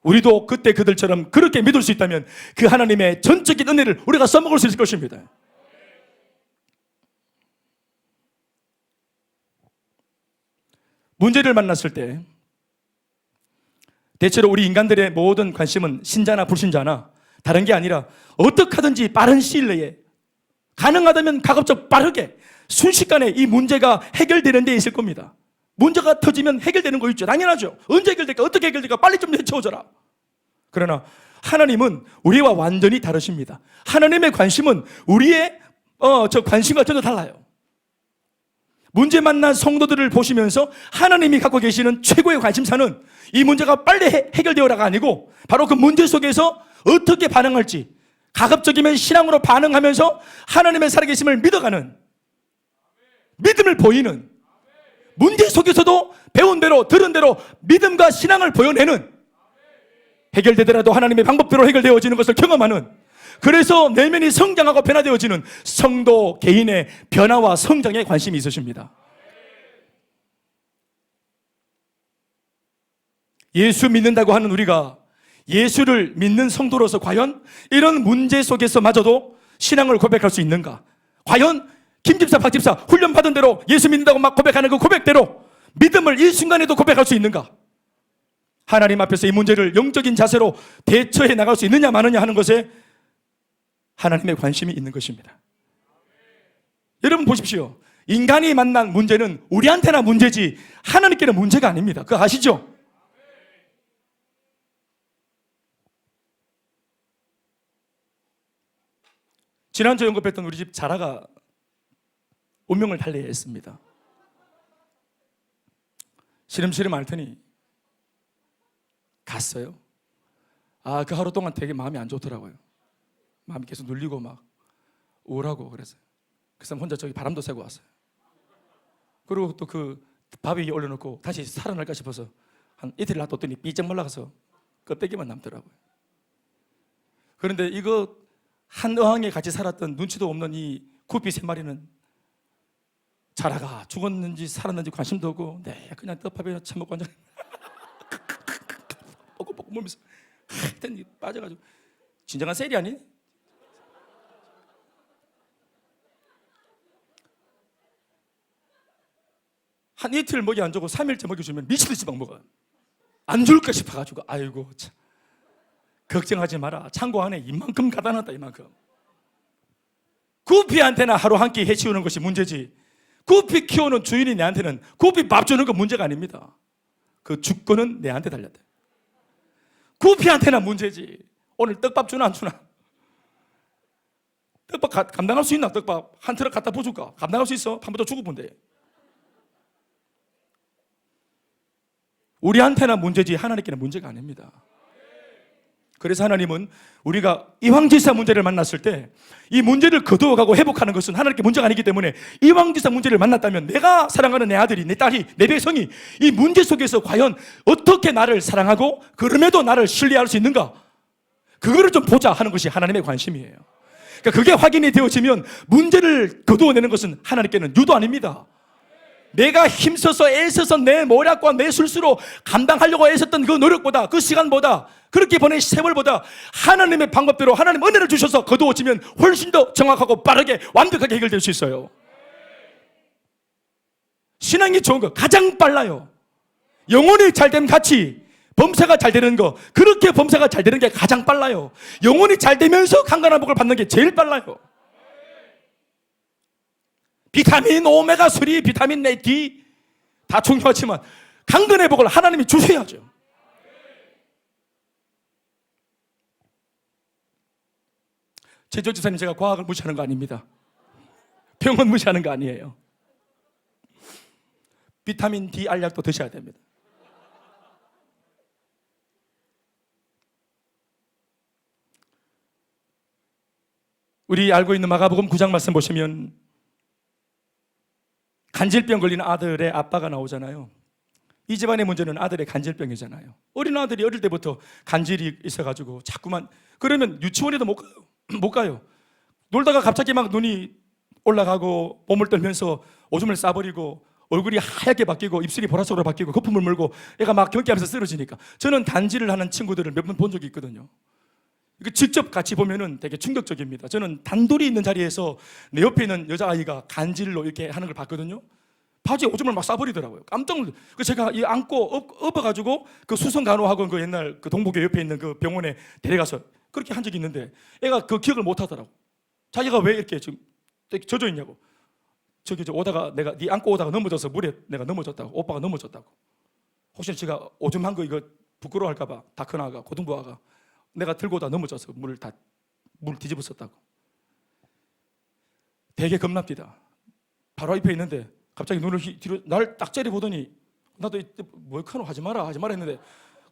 우리도 그때 그들처럼 그렇게 믿을 수 있다면 그 하나님의 전적인 은혜를 우리가 써먹을 수 있을 것입니다. 문제를 만났을 때 대체로 우리 인간들의 모든 관심은 신자나 불신자나 다른 게 아니라 어떻게 하든지 빠른 시일 내에 가능하다면 가급적 빠르게 순식간에 이 문제가 해결되는 데 있을 겁니다. 문제가 터지면 해결되는 거 있죠. 당연하죠. 언제 해결될까? 어떻게 해결될까? 빨리 좀 내쳐오져라. 그러나 하나님은 우리와 완전히 다르십니다. 하나님의 관심은 우리의 저 관심과 전혀 달라요. 문제 만난 성도들을 보시면서 하나님이 갖고 계시는 최고의 관심사는 이 문제가 빨리 해결되어라가 아니고 바로 그 문제 속에서 어떻게 반응할지, 가급적이면 신앙으로 반응하면서 하나님의 살아계심을 믿어가는, 믿음을 보이는, 문제 속에서도 배운 대로 들은 대로 믿음과 신앙을 보여내는, 해결되더라도 하나님의 방법대로 해결되어지는 것을 경험하는, 그래서 내면이 성장하고 변화되어지는 성도 개인의 변화와 성장에 관심이 있으십니다. 예수 믿는다고 하는 우리가 예수를 믿는 성도로서 과연 이런 문제 속에서마저도 신앙을 고백할 수 있는가? 과연 김집사, 박집사 훈련받은 대로 예수 믿는다고 막 고백하는 그 고백대로 믿음을 이 순간에도 고백할 수 있는가? 하나님 앞에서 이 문제를 영적인 자세로 대처해 나갈 수 있느냐 마느냐 하는 것에 하나님의 관심이 있는 것입니다. 여러분 보십시오. 인간이 만난 문제는 우리한테나 문제지 하나님께는 문제가 아닙니다. 그거 아시죠? 지난주 언급했던 우리 집 자라가 운명을 달리해야 했습니다. 시름시름 앓더니 갔어요. 그 하루 동안 되게 마음이 안 좋더라고요. 마음이 계속 눌리고 막 우울하고 그래서 혼자 저기 바람도 쐬고 왔어요. 그리고 또 그 밥 위에 올려놓고 다시 살아날까 싶어서 한 이틀 놔뒀더니 삐쩍 말라가서 껍데기만 남더라고요. 그런데 이거 한 어항에 같이 살았던 눈치도 없는 이 구피 3마리는 자라가 죽었는지 살았는지 관심도 없고 그냥 떡밥에 처먹고 앉아 뻑뻑뻑 물면서 하여튼 빠져가지고 진정한 셀이 아니? 한 이틀 먹이 안 주고 3일째 먹여주면 미치듯이 막 먹어요. 안 줄까 싶어가지고 아이고 참. 걱정하지 마라. 창고 안에 이만큼 갖다 놨다 이만큼. 구피한테나 하루 한 끼 해치우는 것이 문제지 구피 키우는 주인이 내한테는 구피 밥 주는 건 문제가 아닙니다. 그 주권은 내한테 달렸대. 구피한테나 문제지. 오늘 떡밥 주나 안 주나? 떡밥 감당할 수 있나? 떡밥 한 트럭 갖다 부어줄까? 감당할 수 있어? 한 번 더 주고 본대. 우리한테나 문제지 하나님께는 문제가 아닙니다. 그래서 하나님은 우리가 이황지사 문제를 만났을 때 이 문제를 거두어가고 회복하는 것은 하나님께 문제가 아니기 때문에 이황지사 문제를 만났다면 내가 사랑하는 내 아들이, 내 딸이, 내 백성이 이 문제 속에서 과연 어떻게 나를 사랑하고 그럼에도 나를 신뢰할 수 있는가? 그거를 좀 보자 하는 것이 하나님의 관심이에요. 그러니까 그게 확인이 되어지면 문제를 거두어내는 것은 하나님께는 유도 아닙니다. 내가 힘써서 애써서 내 모략과 내 술수로 감당하려고 애썼던 그 노력보다, 그 시간보다, 그렇게 보낸 세월보다 하나님의 방법대로 하나님 은혜를 주셔서 거두어지면 훨씬 더 정확하고 빠르게 완벽하게 해결될 수 있어요. 신앙이 좋은 거 가장 빨라요. 영혼이 잘됨 같이 범사가 잘 되는 거, 그렇게 범사가 잘 되는 게 가장 빨라요. 영혼이 잘 되면서 강건한 복을 받는 게 제일 빨라요. 비타민 오메가3, 비타민 D 다 중요하지만 강건의 복을 하나님이 주셔야죠. 최조 지사님, 제가 과학을 무시하는 거 아닙니다. 병원 무시하는 거 아니에요. 비타민 D 알약도 드셔야 됩니다. 우리 알고 있는 마가복음 9장 말씀 보시면 간질병 걸리는 아들의 아빠가 나오잖아요. 이 집안의 문제는 아들의 간질병이잖아요. 어린 아들이 어릴 때부터 간질이 있어가지고 자꾸만, 그러면 유치원에도 못 가요. 못 가요. 놀다가 갑자기 막 눈이 올라가고 몸을 떨면서 오줌을 싸버리고 얼굴이 하얗게 바뀌고 입술이 보라색으로 바뀌고 거품을 물고 애가 막 경기하면서 쓰러지니까, 저는 간질을 하는 친구들을 몇 번 본 적이 있거든요. 이거 직접 같이 보면은 되게 충격적입니다. 저는 단둘이 있는 자리에서 내 옆에 있는 여자아이가 간질로 이렇게 하는 걸 봤거든요. 바지에 오줌을 막 싸버리더라고요. 깜짝 놀랐어요. 그래서 제가 이 안고 업어가지고 그 수성간호학원 그 옛날 그 동북교 옆에 있는 그 병원에 데려가서 그렇게 한 적이 있는데, 애가 그 기억을 못 하더라고. 자기가 왜 이렇게 지금 젖어 있냐고. 저기 오다가 내가 네 안고 오다가 넘어져서 물에 내가 넘어졌다고, 오빠가 넘어졌다고. 혹시 제가 오줌 한 거 이거 부끄러워할까봐 다크나가 고등부아가 내가 들고 오다 넘어져서 물 뒤집어 썼다고. 되게 겁납니다. 바로 옆에 있는데 갑자기 눈을 뒤로 나를 딱 째려보더니, 나도 뭘 카노 하지 마라 했는데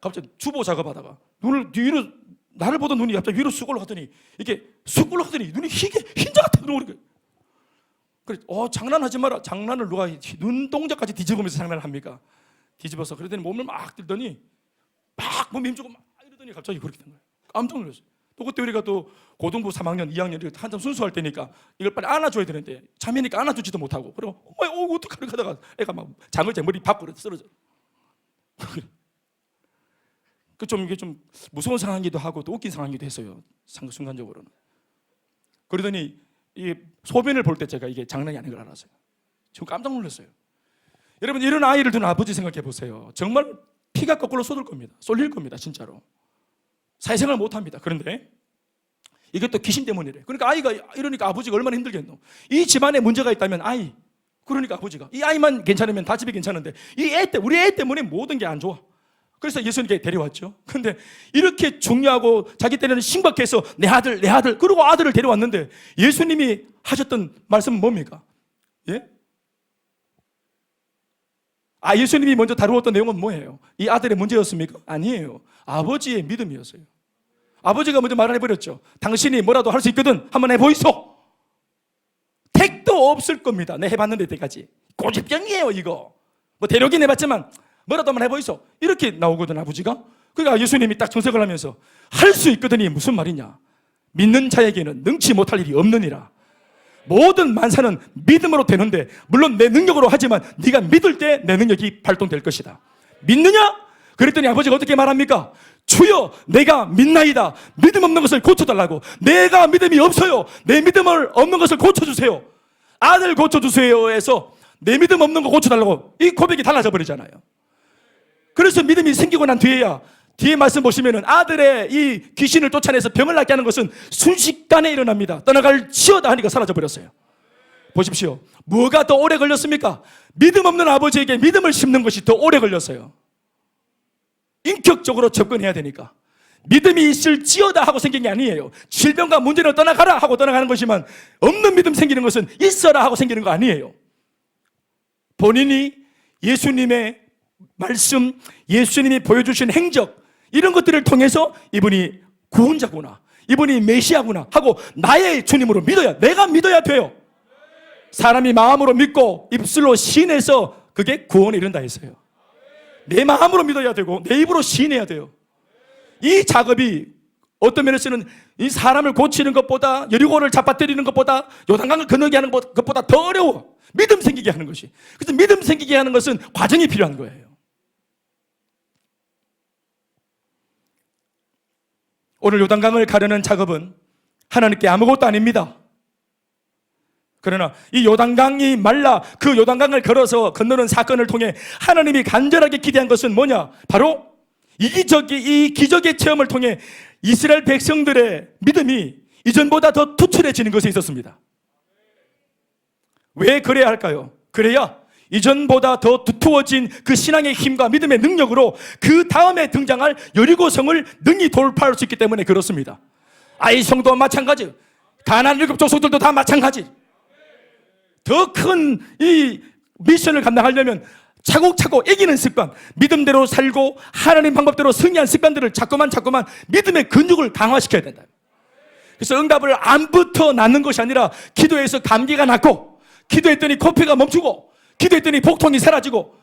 갑자기 주보 작업하다가 눈을 뒤로, 나를 보던 눈이 갑자기 위로 쑥 올라갔더니, 이게 쑥 올라갔더니 눈이 흰자가 탁 들어오는 거예요. 그래, 장난하지 마라. 장난을 누가 눈동자까지 뒤집으면서 장난을 합니까? 뒤집어서 그러더니 몸을 막 들더니 막 몸에 힘주고 막 이러더니 갑자기 그렇게 된 거예요. 깜짝 놀랐어요. 또 그때 우리가 또 고등부 3학년, 2학년 한참 순수할 때니까 이걸 빨리 안아줘야 되는데 자매니까 안아주지도 못하고, 그리고 어떡하려 하다가 애가 막 장을제 머리 밖으로 쓰러져. 이게 좀 무서운 상황이기도 하고 또 웃긴 상황이기도 했어요. 순간적으로는. 그러더니 이 소변을 볼 때 제가 이게 장난이 아닌 걸 알았어요. 지금 깜짝 놀랐어요. 여러분, 이런 아이를 두는 아버지 생각해 보세요. 정말 피가 거꾸로 쏟을 겁니다. 쏠릴 겁니다. 진짜로. 사회생활 못합니다. 그런데 이게 또 귀신 때문이래. 그러니까 아이가 이러니까 아버지가 얼마나 힘들겠노. 이 집안에 문제가 있다면 아이, 그러니까 아버지가 이 아이만 괜찮으면 다 집이 괜찮은데 우리 애 때문에 모든 게 안 좋아. 그래서 예수님께 데려왔죠. 그런데 이렇게 중요하고 자기 때는 신박해서 내 아들 그리고 아들을 데려왔는데 예수님이 하셨던 말씀은 뭡니까? 예? 예수님이 먼저 다루었던 내용은 뭐예요? 이 아들의 문제였습니까? 아니에요. 아버지의 믿음이었어요. 아버지가 먼저 말을 해버렸죠. 당신이 뭐라도 할 수 있거든 한번 해보이소. 택도 없을 겁니다. 내 해봤는데 이때까지. 고집병이에요 이거. 뭐 데려오긴 해봤지만 뭐라도 한번 해보이소. 이렇게 나오거든 아버지가. 그러니까 예수님이 딱 정색을 하면서 할 수 있거든이 무슨 말이냐. 믿는 자에게는 능치 못할 일이 없느니라. 모든 만사는 믿음으로 되는데, 물론 내 능력으로 하지만 네가 믿을 때 내 능력이 발동될 것이다. 믿느냐? 그랬더니 아버지가 어떻게 말합니까? 주여 내가 믿나이다. 믿음 없는 것을 고쳐달라고. 내가 믿음이 없어요. 내 믿음을 없는 것을 고쳐주세요. 아들 고쳐주세요 해서 내 믿음 없는 거 고쳐달라고. 이 고백이 달라져 버리잖아요. 그래서 믿음이 생기고 난 뒤에야, 뒤에 말씀 보시면은 아들의 이 귀신을 쫓아내서 병을 낫게 하는 것은 순식간에 일어납니다. 떠나갈 치어다 하니까 사라져 버렸어요. 보십시오. 뭐가 더 오래 걸렸습니까? 믿음 없는 아버지에게 믿음을 심는 것이 더 오래 걸렸어요. 인격적으로 접근해야 되니까. 믿음이 있을지어다 하고 생긴 게 아니에요. 질병과 문제를 떠나가라 하고 떠나가는 것이지만, 없는 믿음 생기는 것은 있어라 하고 생기는 거 아니에요. 본인이 예수님의 말씀, 예수님이 보여주신 행적, 이런 것들을 통해서 이분이 구원자구나, 이분이 메시아구나 하고 나의 주님으로 믿어야, 내가 믿어야 돼요. 사람이 마음으로 믿고 입술로 시인해서 그게 구원에 이른다 했어요. 내 마음으로 믿어야 되고 내 입으로 시인해야 돼요. 이 작업이 어떤 면에서는 이 사람을 고치는 것보다, 여리고를 잡아뜨리는 것보다, 요단강을 건너게 하는 것보다 더 어려워. 믿음 생기게 하는 것이. 그래서 믿음 생기게 하는 것은 과정이 필요한 거예요. 오늘 요단강을 가르는 작업은 하나님께 아무것도 아닙니다. 그러나 이 요단강이 말라 그 요단강을 걸어서 건너는 사건을 통해 하나님이 간절하게 기대한 것은 뭐냐? 바로 이 기적의 체험을 통해 이스라엘 백성들의 믿음이 이전보다 더 투철해지는 것에 있었습니다. 왜 그래야 할까요? 그래야 이전보다 더 두터워진 그 신앙의 힘과 믿음의 능력으로 그 다음에 등장할 여리고성을 능히 돌파할 수 있기 때문에 그렇습니다. 아이 성도와 마찬가지, 가나안 7 족속들도 다 마찬가지. 더 큰 이 미션을 감당하려면 차곡차곡 이기는 습관, 믿음대로 살고 하나님 방법대로 승리한 습관들을 자꾸만 믿음의 근육을 강화시켜야 된다. 그래서 응답을 안부터 낳는 것이 아니라 기도해서 감기가 낫고, 기도했더니 코피가 멈추고, 기도했더니 복통이 사라지고,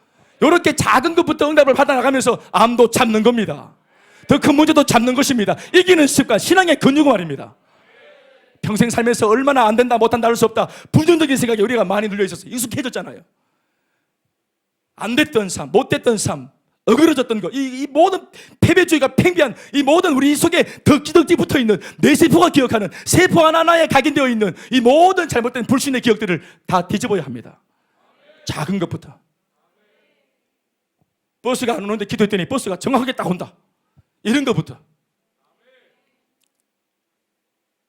이렇게 작은 것부터 응답을 받아나가면서 암도 잡는 겁니다. 더 큰 문제도 잡는 것입니다. 이기는 습관, 신앙의 근육 말입니다. 평생 살면서 얼마나 안 된다, 못한다 할 수 없다, 부정적인 생각에 우리가 많이 눌려 있었어요. 익숙해졌잖아요. 안 됐던 삶, 못 됐던 삶, 어그러졌던 거, 이 모든 패배주의가 팽배한 이 모든 우리 속에 덕지덕지 붙어있는 뇌세포가 기억하는 세포 하나하나에 각인되어 있는 이 모든 잘못된 불신의 기억들을 다 뒤집어야 합니다. 작은 것부터. 버스가 안 오는데 기도했더니 버스가 정확하게 딱 온다, 이런 것부터.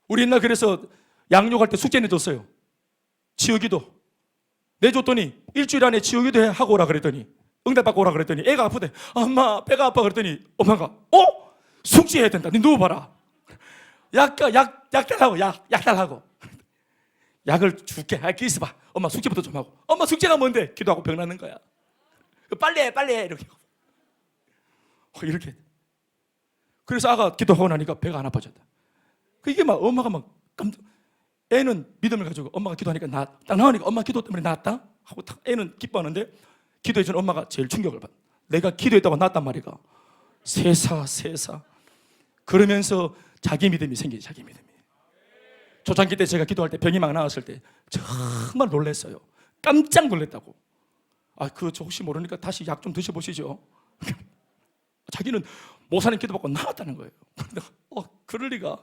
우리 옛날 그래서 양육할 때 숙제 내줬어요. 치우기도 내줬더니 일주일 안에 치우기도 하고 오라 그랬더니, 응답받고 오라 그랬더니 애가 아프대. 엄마 배가 아파 그랬더니 엄마가 숙제해야 된다. 니 누워봐라. 약 달라고. 약 달라고. 약을 줄게. 이렇게 있어봐. 엄마 숙제부터 좀 하고. 엄마 숙제가 뭔데? 기도하고 병 나는 거야. 빨리 해 이렇게. 이렇게. 그래서 아가 기도하고 나니까 배가 안 아파졌다. 이게 막 엄마가 막 애는 믿음을 가지고 엄마가 기도하니까 딱 나오니까 엄마 기도 때문에 나았다 하고 딱 애는 기뻐하는데, 기도해준 엄마가 제일 충격을 받아. 내가 기도했다고 나았단 말이가. 세사. 그러면서 자기 믿음이 생기지. 자기 믿음이. 초창기 때 제가 기도할 때 병이 막 나왔을 때 정말 놀랐어요. 깜짝 놀랐다고. 그거 혹시 모르니까 다시 약 좀 드셔보시죠. 자기는 모사님 기도받고 나았다는 거예요. 그럴 리가.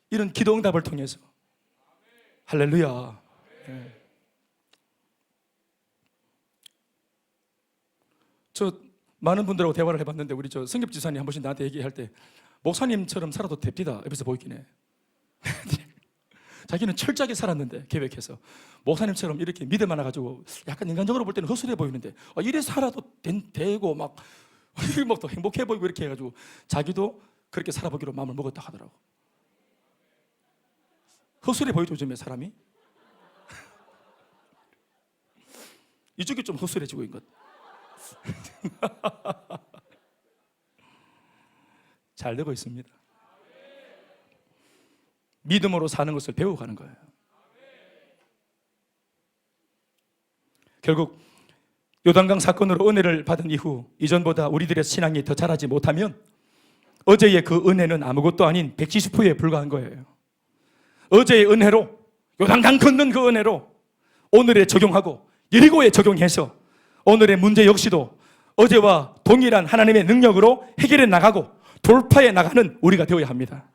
이런 기도 응답을 통해서, 할렐루야. 네. 저 많은 분들하고 대화를 해봤는데, 우리 저 성ገብ지사님 한 번씩 나한테 얘기할 때 목사님처럼 살아도 됩니다, 옆에서 보이긴 해. 자기는 철저하게 살았는데, 계획해서 목사님처럼 이렇게 믿음 하나 가지고 약간 인간적으로 볼 때는 허술해 보이는데 이래 살아도 되고 막 더 행복해 보이고 이렇게 해가지고 자기도 그렇게 살아보기로 마음을 먹었다 하더라고. 허술해 보이죠, 요즘에 사람이? 이쪽이 좀 허술해지고 있는 것. 잘 되고 있습니다. 믿음으로 사는 것을 배워가는 거예요. 결국 요단강 사건으로 은혜를 받은 이후 이전보다 우리들의 신앙이 더 자라지 못하면 어제의 그 은혜는 아무것도 아닌 170%에 불과한 거예요. 어제의 은혜로, 요단강 건넌 그 은혜로 오늘에 적용하고 여리고에 적용해서 오늘의 문제 역시도 어제와 동일한 하나님의 능력으로 해결해 나가고 돌파해 나가는 우리가 되어야 합니다.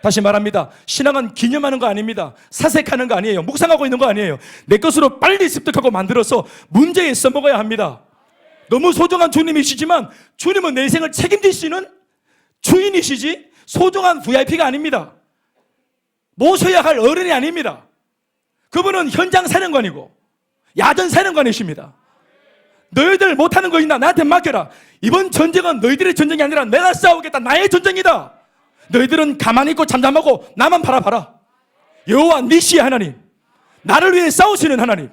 다시 말합니다. 신앙은 기념하는 거 아닙니다. 사색하는 거 아니에요. 묵상하고 있는 거 아니에요. 내 것으로 빨리 습득하고 만들어서 문제에 써먹어야 합니다. 너무 소중한 주님이시지만 주님은 내 인생을 책임지시는 주인이시지 소중한 VIP가 아닙니다. 모셔야 할 어른이 아닙니다. 그분은 현장 사령관이고 야전 사령관이십니다. 너희들 못하는 거 있나? 나한테 맡겨라. 이번 전쟁은 너희들의 전쟁이 아니라 내가 싸우겠다. 나의 전쟁이다. 너희들은 가만히 있고 잠잠하고 나만 바라봐라. 여호와 니시의 하나님, 나를 위해 싸우시는 하나님.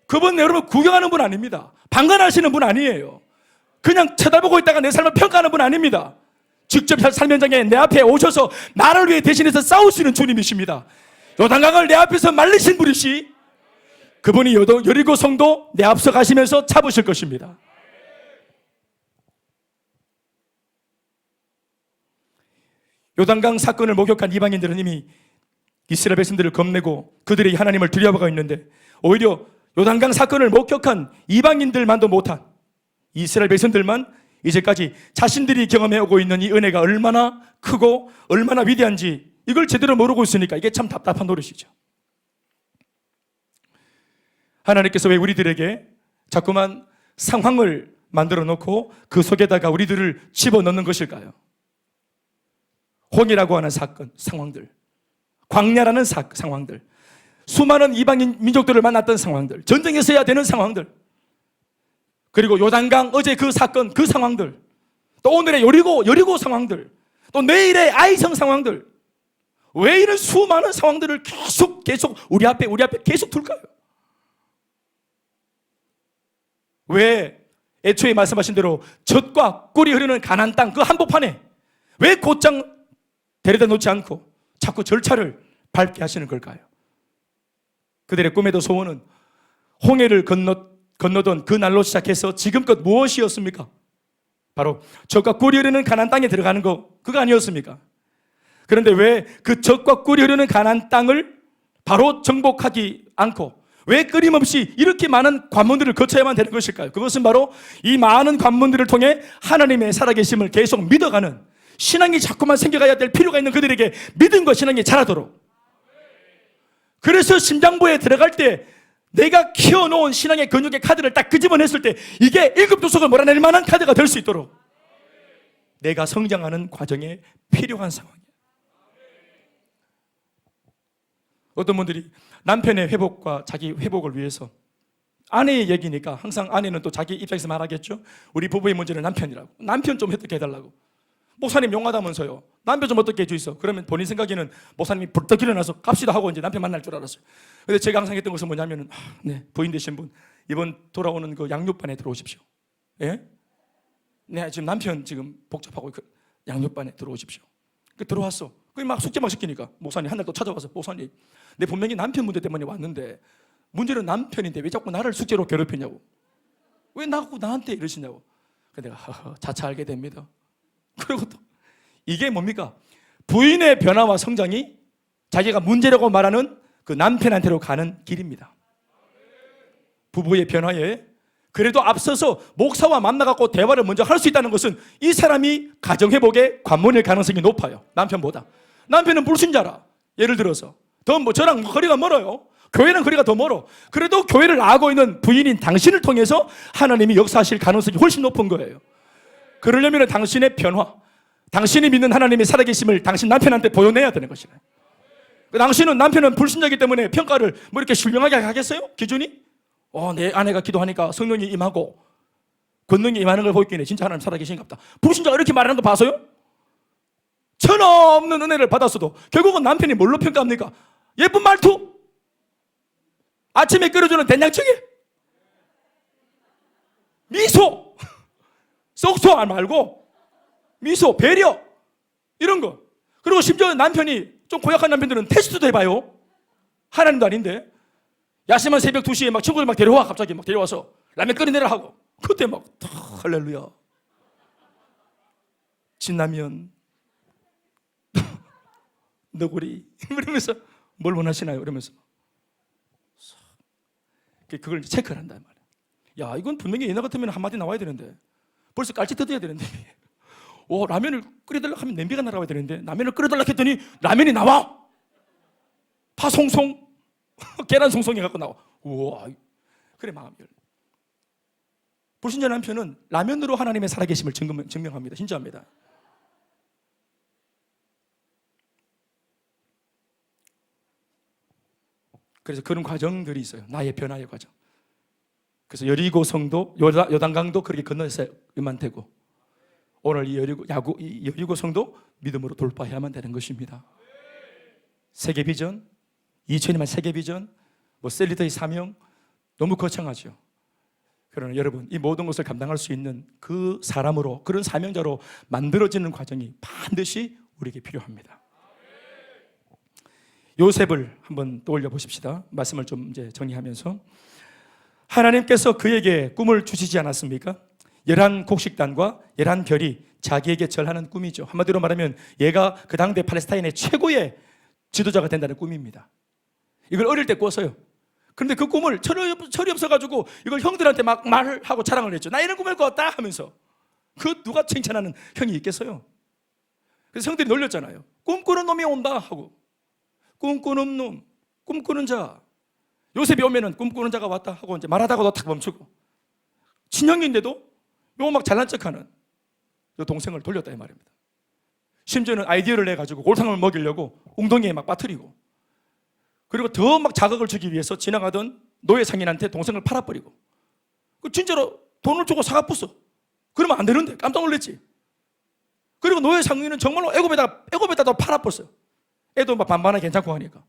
그분 여러분 구경하는 분 아닙니다. 방관하시는 분 아니에요. 그냥 쳐다보고 있다가 내 삶을 평가하는 분 아닙니다. 직접 삶 현장에 내 앞에 오셔서 나를 위해 대신해서 싸우시는 주님이십니다. 요단강을 내 앞에서 말리신 분이시, 그분이 여리고 성도 내 앞서 가시면서 잡으실 것입니다. 요단강 사건을 목격한 이방인들은 이미 이스라엘 백성들을 겁내고 그들이 하나님을 두려워하고 있는데, 오히려 요단강 사건을 목격한 이방인들만도 못한 이스라엘 백성들만 이제까지 자신들이 경험해오고 있는 이 은혜가 얼마나 크고 얼마나 위대한지 이걸 제대로 모르고 있으니까 이게 참 답답한 노릇이죠. 하나님께서 왜 우리들에게 자꾸만 상황을 만들어 놓고 그 속에다가 우리들을 집어넣는 것일까요? 홍해라고 하는 사건, 상황들, 광야라는 상황들, 수많은 이방인 민족들을 만났던 상황들, 전쟁에서 해야 되는 상황들, 그리고 요단강 어제 그 사건, 그 상황들, 또 오늘의 여리고 상황들, 또 내일의 아이성 상황들, 왜 이런 수많은 상황들을 계속 우리 앞에 계속 둘까요? 왜 애초에 말씀하신 대로 젖과 꿀이 흐르는 가나안 땅 그 한복판에 왜 곧장 데려다 놓지 않고 자꾸 절차를 밟게 하시는 걸까요? 그들의 꿈에도 소원은 홍해를 건너던 그 날로 시작해서 지금껏 무엇이었습니까? 바로 적과 꿀이 흐르는 가나안 땅에 들어가는 거, 그거 아니었습니까? 그런데 왜 그 적과 꿀이 흐르는 가나안 땅을 바로 정복하지 않고 왜 끊임없이 이렇게 많은 관문들을 거쳐야만 되는 것일까요? 그것은 바로 이 많은 관문들을 통해 하나님의 살아계심을 계속 믿어가는 신앙이 자꾸만 생겨가야 될 필요가 있는 그들에게 믿음과 신앙이 자라도록, 그래서 심장부에 들어갈 때 내가 키워놓은 신앙의 근육의 카드를 딱 끄집어냈을 때 이게 1급 도석을 몰아낼 만한 카드가 될 수 있도록 내가 성장하는 과정에 필요한 상황이에요. 어떤 분들이 남편의 회복과 자기 회복을 위해서, 아내의 얘기니까 항상 아내는 또 자기 입장에서 말하겠죠. 우리 부부의 문제는 남편이라고. 남편 좀 어떻게 해달라고. 목사님 용하다면서요. 남편 좀 어떻게 해주있어. 그러면 본인 생각에는 목사님이 벌떡 일어나서 갑시다 하고 이제 남편 만날 줄 알았어요. 근데 제가 항상 했던 것은 뭐냐면은, 네, 부인 되신 분 이번 돌아오는 그 양육반에 들어오십시오. 예? 네, 지금 남편 지금 복잡하고 그 양육반에 들어오십시오. 그 들어왔어. 그 막 숙제 막 시키니까 목사님 한 달 또 찾아와서, 목사님 내 분명히 남편 문제 때문에 왔는데 문제는 남편인데 왜 자꾸 나를 숙제로 괴롭히냐고, 왜 나한테 이러시냐고. 근데 내가 자차 알게 됩니다. 그리고 또 이게 뭡니까? 부인의 변화와 성장이 자기가 문제라고 말하는 그 남편한테로 가는 길입니다. 부부의 변화에 그래도 앞서서 목사와 만나갖고 대화를 먼저 할 수 있다는 것은 이 사람이 가정회복의 관문일 가능성이 높아요. 남편보다. 남편은 불신자라, 예를 들어서 저랑 거리가 멀어요. 교회는 거리가 더 멀어. 그래도 교회를 나가고 있는 부인인 당신을 통해서 하나님이 역사하실 가능성이 훨씬 높은 거예요. 그러려면 당신의 변화, 당신이 믿는 하나님의 살아계심을 당신 남편한테 보여내야 되는 것이에요. 당신은 남편은 불신자이기 때문에 평가를 뭐 이렇게 신령하게 하겠어요? 기준이? 내 아내가 기도하니까 성령이 임하고 권능이 임하는 걸 보이기에 진짜 하나님 살아계신가 보다. 불신자가 이렇게 말하는 거 봐서요? 천없는 은혜를 받았어도 결국은 남편이 뭘로 평가합니까? 예쁜 말투? 아침에 끓여주는 된장찌개? 미소? 쏙쏙 말고 미소, 배려, 이런 거. 그리고 심지어 남편이 좀 고약한 남편들은 테스트도 해봐요. 하나님도 아닌데 야심한 새벽 2시에 막 친구들 막 데려와, 갑자기 막 데려와서 라면 끓여내라 하고, 그때 막 할렐루야 진라면 너구리 이러면서 뭘 원하시나요? 이러면서 그걸 체크를 한단 말이야. 야, 이건 분명히 옛날 같으면 한마디 나와야 되는데 벌써 깔치 뜯어야 되는데 라면을 끓여달라고 하면 냄비가 날아와야 되는데 라면을 끓여달라고 했더니 라면이 나와. 파 송송 계란 송송 해갖고 나와. 우와, 그래 마음이 열려. 불신자 남편은 라면으로 하나님의 살아계심을 증명합니다. 진짜입니다. 그래서 그런 과정들이 있어요. 나의 변화의 과정. 그래서 여리고 성도, 요단강도 그렇게 건너서만 되고, 오늘 이 여리고 성도 믿음으로 돌파해야만 되는 것입니다. 세계 비전, 2000년 세계 비전, 셀리더의 사명, 너무 거창하죠. 그러나 여러분, 이 모든 것을 감당할 수 있는 그 사람으로, 그런 사명자로 만들어지는 과정이 반드시 우리에게 필요합니다. 요셉을 한번 떠올려 보십시다. 말씀을 좀 이제 정리하면서, 하나님께서 그에게 꿈을 주시지 않았습니까? 11곡식단과 11별이 자기에게 절하는 꿈이죠. 한마디로 말하면 얘가 그 당대 팔레스타인의 최고의 지도자가 된다는 꿈입니다. 이걸 어릴 때 꿨어요. 그런데 그 꿈을 철이 없어가지고 이걸 형들한테 막 말하고 자랑을 했죠. 나 이런 꿈을 꿨다 하면서. 그 누가 칭찬하는 형이 있겠어요? 그래서 형들이 놀렸잖아요. 꿈꾸는 놈이 온다 하고. 꿈꾸는 놈, 꿈꾸는 자. 요셉이 오면은 꿈꾸는 자가 왔다 하고 이제 말하다가도 탁 멈추고. 친형인데도 요 막 잘난 척하는 요 동생을 돌렸다 이 말입니다. 심지어는 아이디어를 내가지고 골탕을 먹이려고 웅덩이에 막 빠뜨리고, 그리고 더 막 자극을 주기 위해서 지나가던 노예 상인한테 동생을 팔아버리고, 진짜로 돈을 주고 사과pus어. 그러면 안 되는데 깜짝 놀랐지. 그리고 노예 상인은 정말로 애굽에다가 팔아버렸어요. 애도 막 반반하게 괜찮고 하니까.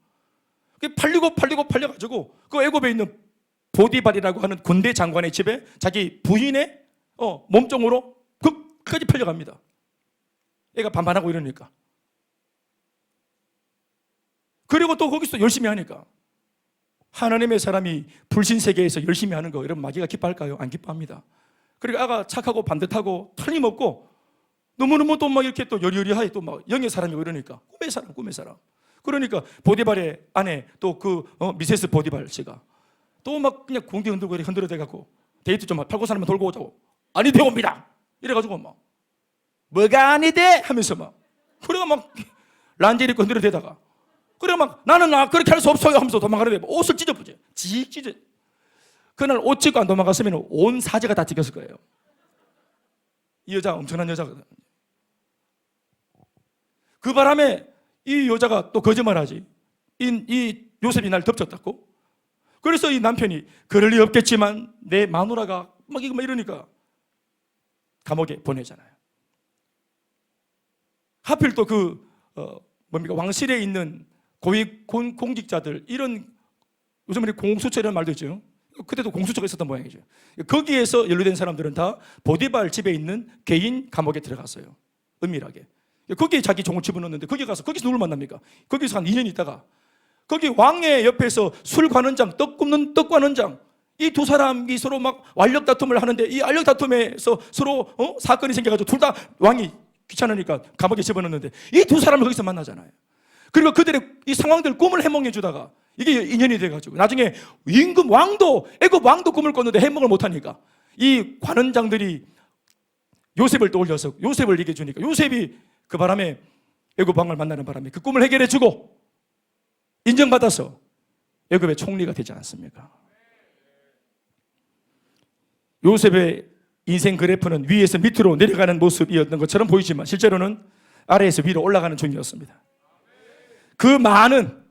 팔려가지고 그 애굽에 있는 보디발이라고 하는 군대 장관의 집에 자기 부인의 몸종으로 끝까지 팔려갑니다. 애가 반반하고 이러니까. 그리고 또 거기서 열심히 하니까. 하나님의 사람이 불신 세계에서 열심히 하는 거 여러분 마귀가 기뻐할까요? 안 기뻐합니다. 그리고 아가 착하고 반듯하고 틀림없고 너무너무 또 막 이렇게 또 여리여리하게 또 막 영의 사람이고 이러니까 꿈의 사람. 그러니까 보디발의 아내 또 미세스 보디발 씨가 또 막 그냥 공기 흔들고 흔들어대갖고 데이트 좀 팔고 사람만 돌고 오자고 아니 되옵니다. 이래가지고 막 뭐가 아니대 하면서 막 그래가 막 란제 입고 흔들어대다가 그래 막 나는 그렇게 할 수 없어요 하면서 도망가는데 옷을 찢어보지. 찢어. 그날 옷 찢고 안 도망갔으면 온 사제가 다 찢겼을 거예요. 이 여자 엄청난 여자거든. 그 바람에 이 여자가 또 거짓말하지. 이 요셉이 날 덮쳤다고. 그래서 이 남편이 그럴 리 없겠지만 내 마누라가 막 이러니까 감옥에 보내잖아요. 하필 또 왕실에 있는 고위 공직자들 이런 요즘 우리 공수처 이런 말도 있죠. 그때도 공수처가 있었던 모양이죠. 거기에서 연루된 사람들은 다 보디발 집에 있는 개인 감옥에 들어갔어요. 은밀하게. 거기에 자기 종을 집어넣는데 거기서 누굴 만납니까? 거기서 한 2년 있다가 거기 왕의 옆에서 술 관원장, 떡 굽는 떡 관원장 이 두 사람이 서로 막 완력 다툼을 하는데 이 완력 다툼에서 서로 사건이 생겨가지고 둘 다 왕이 귀찮으니까 감옥에 집어넣는데 이 두 사람을 거기서 만나잖아요. 그리고 그들의 이 상황들 꿈을 해몽해 주다가 이게 인연이 돼가지고 나중에 임금 왕도 애굽 왕도 꿈을 꿨는데 해몽을 못하니까 이 관원장들이 요셉을 떠올려서 요셉을 얘기해 주니까 요셉이 그 바람에 애굽 왕을 만나는 바람에 그 꿈을 해결해 주고 인정받아서 애굽의 총리가 되지 않습니까? 요셉의 인생 그래프는 위에서 밑으로 내려가는 모습이었던 것처럼 보이지만 실제로는 아래에서 위로 올라가는 중이었습니다. 그 많은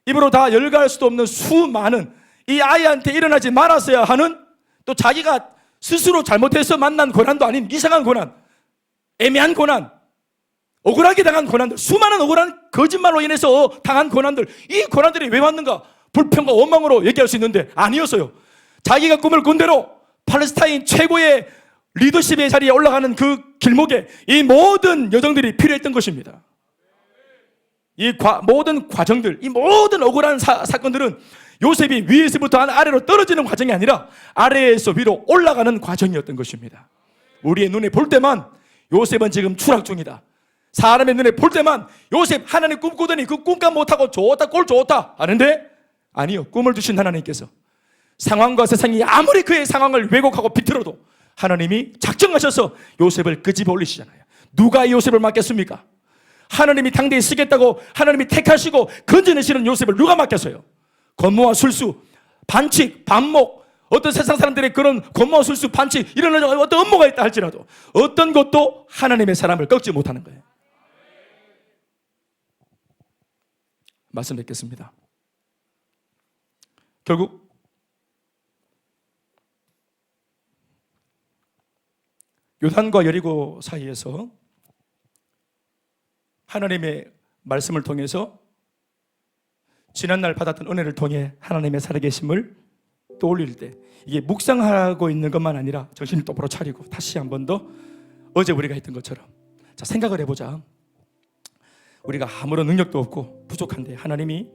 입으로 다 열갈 수도 없는 수많은 이 아이한테 일어나지 말았어야 하는 또 자기가 스스로 잘못해서 만난 고난도 아닌 이상한 고난, 애매한 고난, 억울하게 당한 고난들, 수많은 억울한 거짓말로 인해서 당한 고난들, 이 고난들이 왜 왔는가? 불평과 원망으로 얘기할 수 있는데 아니었어요. 자기가 꿈을 꾼 대로 팔레스타인 최고의 리더십의 자리에 올라가는 그 길목에 이 모든 여정들이 필요했던 것입니다. 이 모든 과정들, 이 모든 억울한 사건들은 요셉이 위에서부터 아래로 떨어지는 과정이 아니라 아래에서 위로 올라가는 과정이었던 것입니다. 우리의 눈에 볼 때만 요셉은 지금 추락 중이다. 사람의 눈에 볼 때만 요셉 하나님 꿈꾸더니 그 꿈값 못하고 좋다 꼴 좋다 하는데 아니요. 꿈을 주신 하나님께서 상황과 세상이 아무리 그의 상황을 왜곡하고 비틀어도 하나님이 작정하셔서 요셉을 그 집에 올리시잖아요. 누가 요셉을 맡겠습니까? 하나님이 당대에 쓰겠다고 하나님이 택하시고 건져내시는 요셉을 누가 맡겠어요? 권모와 술수, 반칙, 반목, 어떤 세상 사람들의 그런 권모와 술수, 반칙 이런 어떤 업무가 있다 할지라도 어떤 것도 하나님의 사람을 꺾지 못하는 거예요. 말씀 뵙겠습니다. 결국 요단과 여리고 사이에서 하나님의 말씀을 통해서 지난날 받았던 은혜를 통해 하나님의 살아계심을 떠올릴 때 이게 묵상하고 있는 것만 아니라 정신을 똑바로 차리고 다시 한 번 더 어제 우리가 했던 것처럼 자 생각을 해보자. 우리가 아무런 능력도 없고 부족한데 하나님이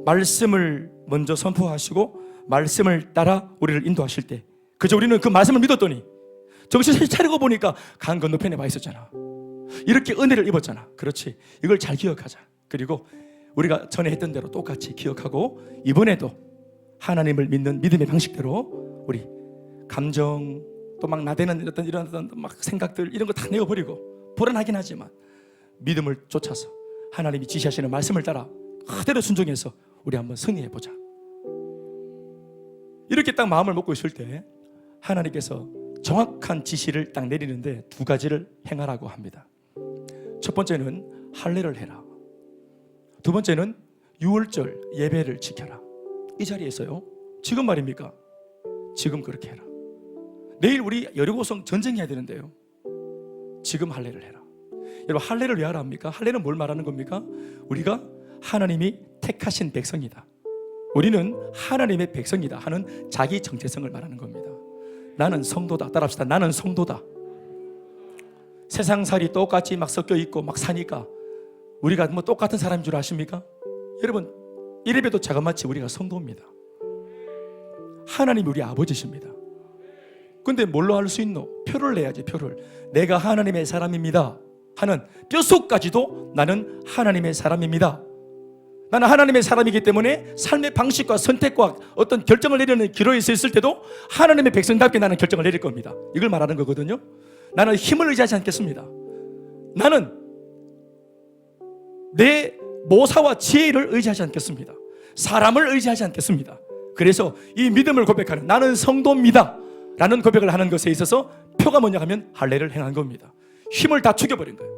말씀을 먼저 선포하시고 말씀을 따라 우리를 인도하실 때 그저 우리는 그 말씀을 믿었더니 정신을 차리고 보니까 강 건너편에 와 있었잖아. 이렇게 은혜를 입었잖아. 그렇지. 이걸 잘 기억하자. 그리고 우리가 전에 했던 대로 똑같이 기억하고 이번에도 하나님을 믿는 믿음의 방식대로 우리 감정 또 막 나대는 이런 막 생각들 이런 거 다 내어버리고 불안하긴 하지만 믿음을 쫓아서 하나님이 지시하시는 말씀을 따라 그대로 순종해서 우리 한번 승리해보자. 이렇게 딱 마음을 먹고 있을 때 하나님께서 정확한 지시를 딱 내리는데 두 가지를 행하라고 합니다. 첫 번째는 할례를 해라. 두 번째는 유월절 예배를 지켜라. 이 자리에서요. 지금 말입니까? 지금 그렇게 해라. 내일 우리 여리고성 전쟁해야 되는데요. 지금 할례를 해라. 여러분 할례를 왜 하라 합니까? 할례는 뭘 말하는 겁니까? 우리가 하나님이 택하신 백성이다. 우리는 하나님의 백성이다 하는 자기 정체성을 말하는 겁니다. 나는 성도다. 따라합시다. 나는 성도다. 세상살이 똑같이 막 섞여 있고 막 사니까 우리가 뭐 똑같은 사람인 줄 아십니까? 여러분 이래봬도 자그마치 우리가 성도입니다. 하나님이 우리 아버지십니다. 근데 뭘로 할 수 있노? 표를 내야지. 표를. 내가 하나님의 사람입니다 하는 뼛속까지도 나는 하나님의 사람입니다. 나는 하나님의 사람이기 때문에 삶의 방식과 선택과 어떤 결정을 내리는 기로에 있을 때도 하나님의 백성답게 나는 결정을 내릴 겁니다. 이걸 말하는 거거든요. 나는 힘을 의지하지 않겠습니다. 나는 내 모사와 지혜를 의지하지 않겠습니다. 사람을 의지하지 않겠습니다. 그래서 이 믿음을 고백하는 나는 성도입니다 라는 고백을 하는 것에 있어서 표가 뭐냐 하면 할례를 행한 겁니다. 힘을 다 죽여버린 거예요.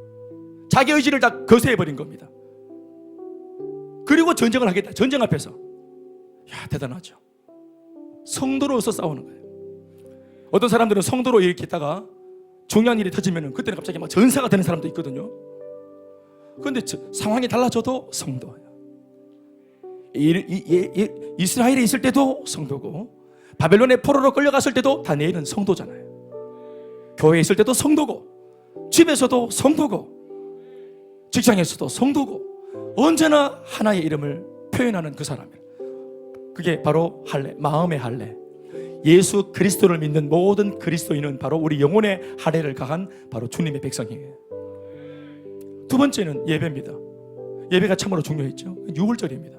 자기 의지를 다 거세해버린 겁니다. 그리고 전쟁을 하겠다. 전쟁 앞에서. 야, 대단하죠. 성도로서 싸우는 거예요. 어떤 사람들은 성도로 이렇게 있다가 중요한 일이 터지면 그때는 갑자기 막 전사가 되는 사람도 있거든요. 그런데 상황이 달라져도 성도예요. 이스라엘에 있을 때도 성도고, 바벨론에 포로로 끌려갔을 때도 다니엘은 성도잖아요. 교회에 있을 때도 성도고, 집에서도 성도고, 직장에서도 성도고, 언제나 하나의 이름을 표현하는 그 사람이에요. 그게 바로 할례, 마음의 할례. 예수 그리스도를 믿는 모든 그리스도인은 바로 우리 영혼의 할례를 가한 바로 주님의 백성이에요. 두 번째는 예배입니다. 예배가 참으로 중요했죠. 유월절입니다.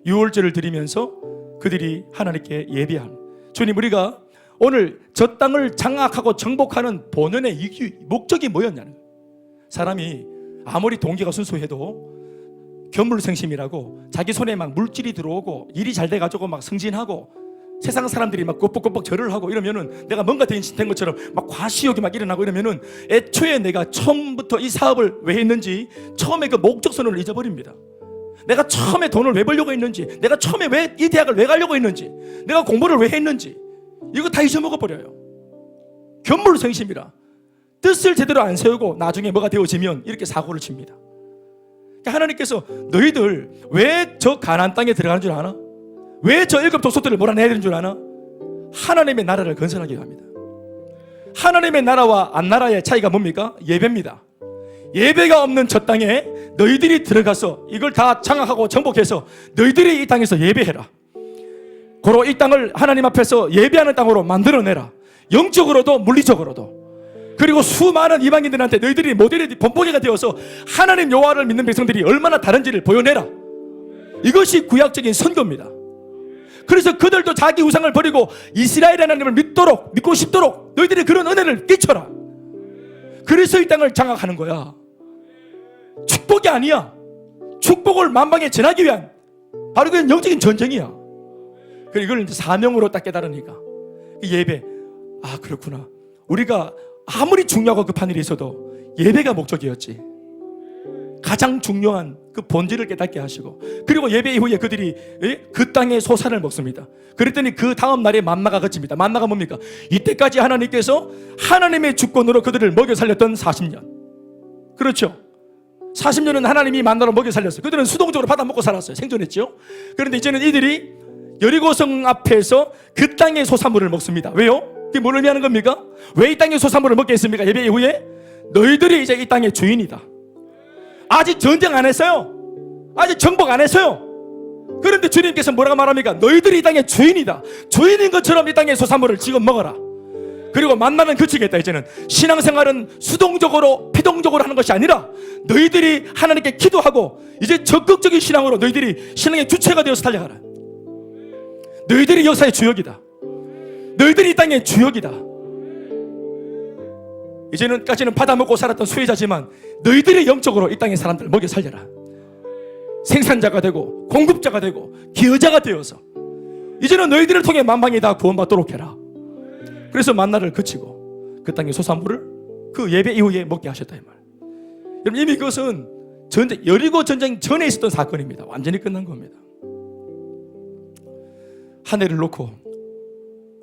유월절을 드리면서 그들이 하나님께 예배하는, 주님, 우리가 오늘 저 땅을 장악하고 정복하는 본연의 목적이 뭐였냐는 거예요. 사람이 아무리 동기가 순수해도 견물생심이라고 자기 손에 막 물질이 들어오고 일이 잘 돼가지고 막 승진하고 세상 사람들이 막 꼬뻑꼬뻑 절을 하고 이러면은 내가 뭔가 된 것처럼 막 과시욕이 막 일어나고 이러면은 애초에 내가 처음부터 이 사업을 왜 했는지 처음에 그 목적선을 잊어버립니다. 내가 처음에 돈을 왜 벌려고 했는지, 내가 처음에 왜 이 대학을 왜 가려고 했는지, 내가 공부를 왜 했는지 이거 다 잊어먹어 버려요. 견물생심이라 뜻을 제대로 안 세우고 나중에 뭐가 되어지면 이렇게 사고를 칩니다. 그러니까 하나님께서 너희들 왜 저 가나안 땅에 들어가는 줄 아나? 왜 저 일곱 족속들을 몰아내야 되는 줄 아나? 하나님의 나라를 건설하게 합니다. 하나님의 나라와 안 나라의 차이가 뭡니까? 예배입니다. 예배가 없는 저 땅에 너희들이 들어가서 이걸 다 장악하고 정복해서 너희들이 이 땅에서 예배해라. 고로 이 땅을 하나님 앞에서 예배하는 땅으로 만들어내라. 영적으로도 물리적으로도. 그리고 수많은 이방인들한테 너희들이 모델이 본보기가 되어서 하나님 여호와를 믿는 백성들이 얼마나 다른지를 보여내라. 이것이 구약적인 선거입니다. 그래서 그들도 자기 우상을 버리고 이스라엘 하나님을 믿고 싶도록 너희들이 그런 은혜를 끼쳐라. 그래서 이 땅을 장악하는 거야. 축복이 아니야. 축복을 만방에 전하기 위한 바로 그런 영적인 전쟁이야. 그리고 이걸 이제 사명으로 딱 깨달으니까 예배, 아 그렇구나. 우리가 아무리 중요하고 급한 일이 있어도 예배가 목적이었지. 가장 중요한 그 본질을 깨닫게 하시고, 그리고 예배 이후에 그들이 그 땅의 소산을 먹습니다. 그랬더니 그 다음 날에 만나가 그칩니다. 만나가 뭡니까? 이때까지 하나님께서 하나님의 주권으로 그들을 먹여 살렸던 40년. 그렇죠? 40년은 하나님이 만나로 먹여 살렸어요. 그들은 수동적으로 받아 먹고 살았어요. 생존했죠. 그런데 이제는 이들이 여리고성 앞에서 그 땅의 소산물을 먹습니다. 왜요? 그게 뭘 의미하는 겁니까? 왜 이 땅의 소산물을 먹게 했습니까? 예배 이후에 너희들이 이제 이 땅의 주인이다. 아직 전쟁 안 했어요. 아직 정복 안 했어요. 그런데 주님께서 뭐라고 말합니까? 너희들이 이 땅의 주인이다. 주인인 것처럼 이 땅의 소산물을 지금 먹어라. 그리고 만나면 그치겠다. 이제는 신앙생활은 수동적으로 피동적으로 하는 것이 아니라 너희들이 하나님께 기도하고 이제 적극적인 신앙으로 너희들이 신앙의 주체가 되어서 달려가라. 너희들이 역사의 주역이다. 너희들이 이 땅의 주역이다. 이제는까지는 받아먹고 살았던 수혜자지만 너희들이 영적으로 이 땅의 사람들을 먹여 살려라. 생산자가 되고 공급자가 되고 기여자가 되어서 이제는 너희들을 통해 만방이 다 구원받도록 해라. 그래서 만나를 그치고 그 땅의 소산물을 그 예배 이후에 먹게 하셨다 이 말. 여러분, 이미 그것은 여리고 전쟁 전에 있었던 사건입니다. 완전히 끝난 겁니다. 한 해를 놓고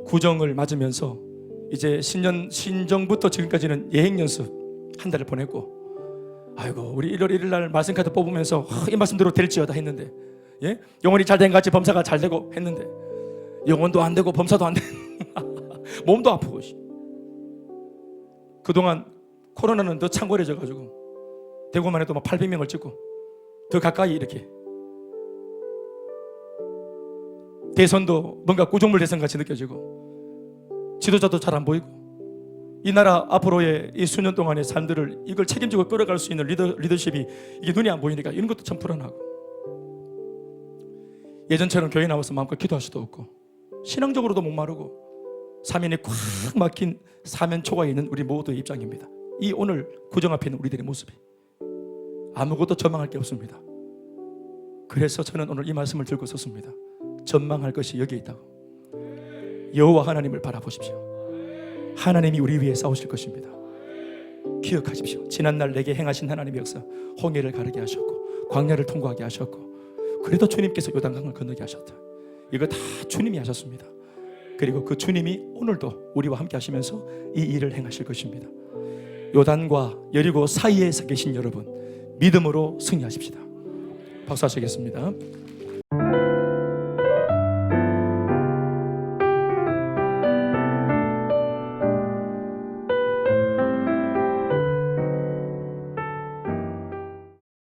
구정을 맞으면서 이제 신정부터 지금까지는 예행 연습 한 달을 보냈고, 아이고 우리 1월 1일 날 말씀 카드 뽑으면서 이 말씀대로 될지어다 했는데, 예? 영혼이 잘 된 것 같이 범사가 잘 되고 했는데 영혼도 안 되고 범사도 안 되고 몸도 아프고. 그동안 코로나는 더 창궐해져 가지고 대구만 해도 막 800명을 찍고 더 가까이 이렇게 대선도 뭔가 구정물 대선 같이 느껴지고 지도자도 잘 안 보이고 이 나라 앞으로의 이 수년 동안의 삶들을 이걸 책임지고 끌어갈 수 있는 리더십이 이게 눈이 안 보이니까 이런 것도 참 불안하고 예전처럼 교회 나와서 마음껏 기도할 수도 없고 신앙적으로도 목마르고 사면이 꽉 막힌 사면초가 있는 우리 모두의 입장입니다. 이 오늘 구정 앞에 있는 우리들의 모습이 아무것도 전망할 게 없습니다. 그래서 저는 오늘 이 말씀을 들고 섰습니다. 전망할 것이 여기에 있다고. 여호와 하나님을 바라보십시오. 하나님이 우리 위해 싸우실 것입니다. 기억하십시오. 지난날 내게 행하신 하나님의 역사, 홍해를 가르게 하셨고 광야를 통과하게 하셨고 그래도 주님께서 요단강을 건너게 하셨다. 이거 다 주님이 하셨습니다. 그리고 그 주님이 오늘도 우리와 함께 하시면서 이 일을 행하실 것입니다. 요단과 여리고 사이에 서 계신 여러분, 믿음으로 승리하십시다. 박수 하시겠습니다.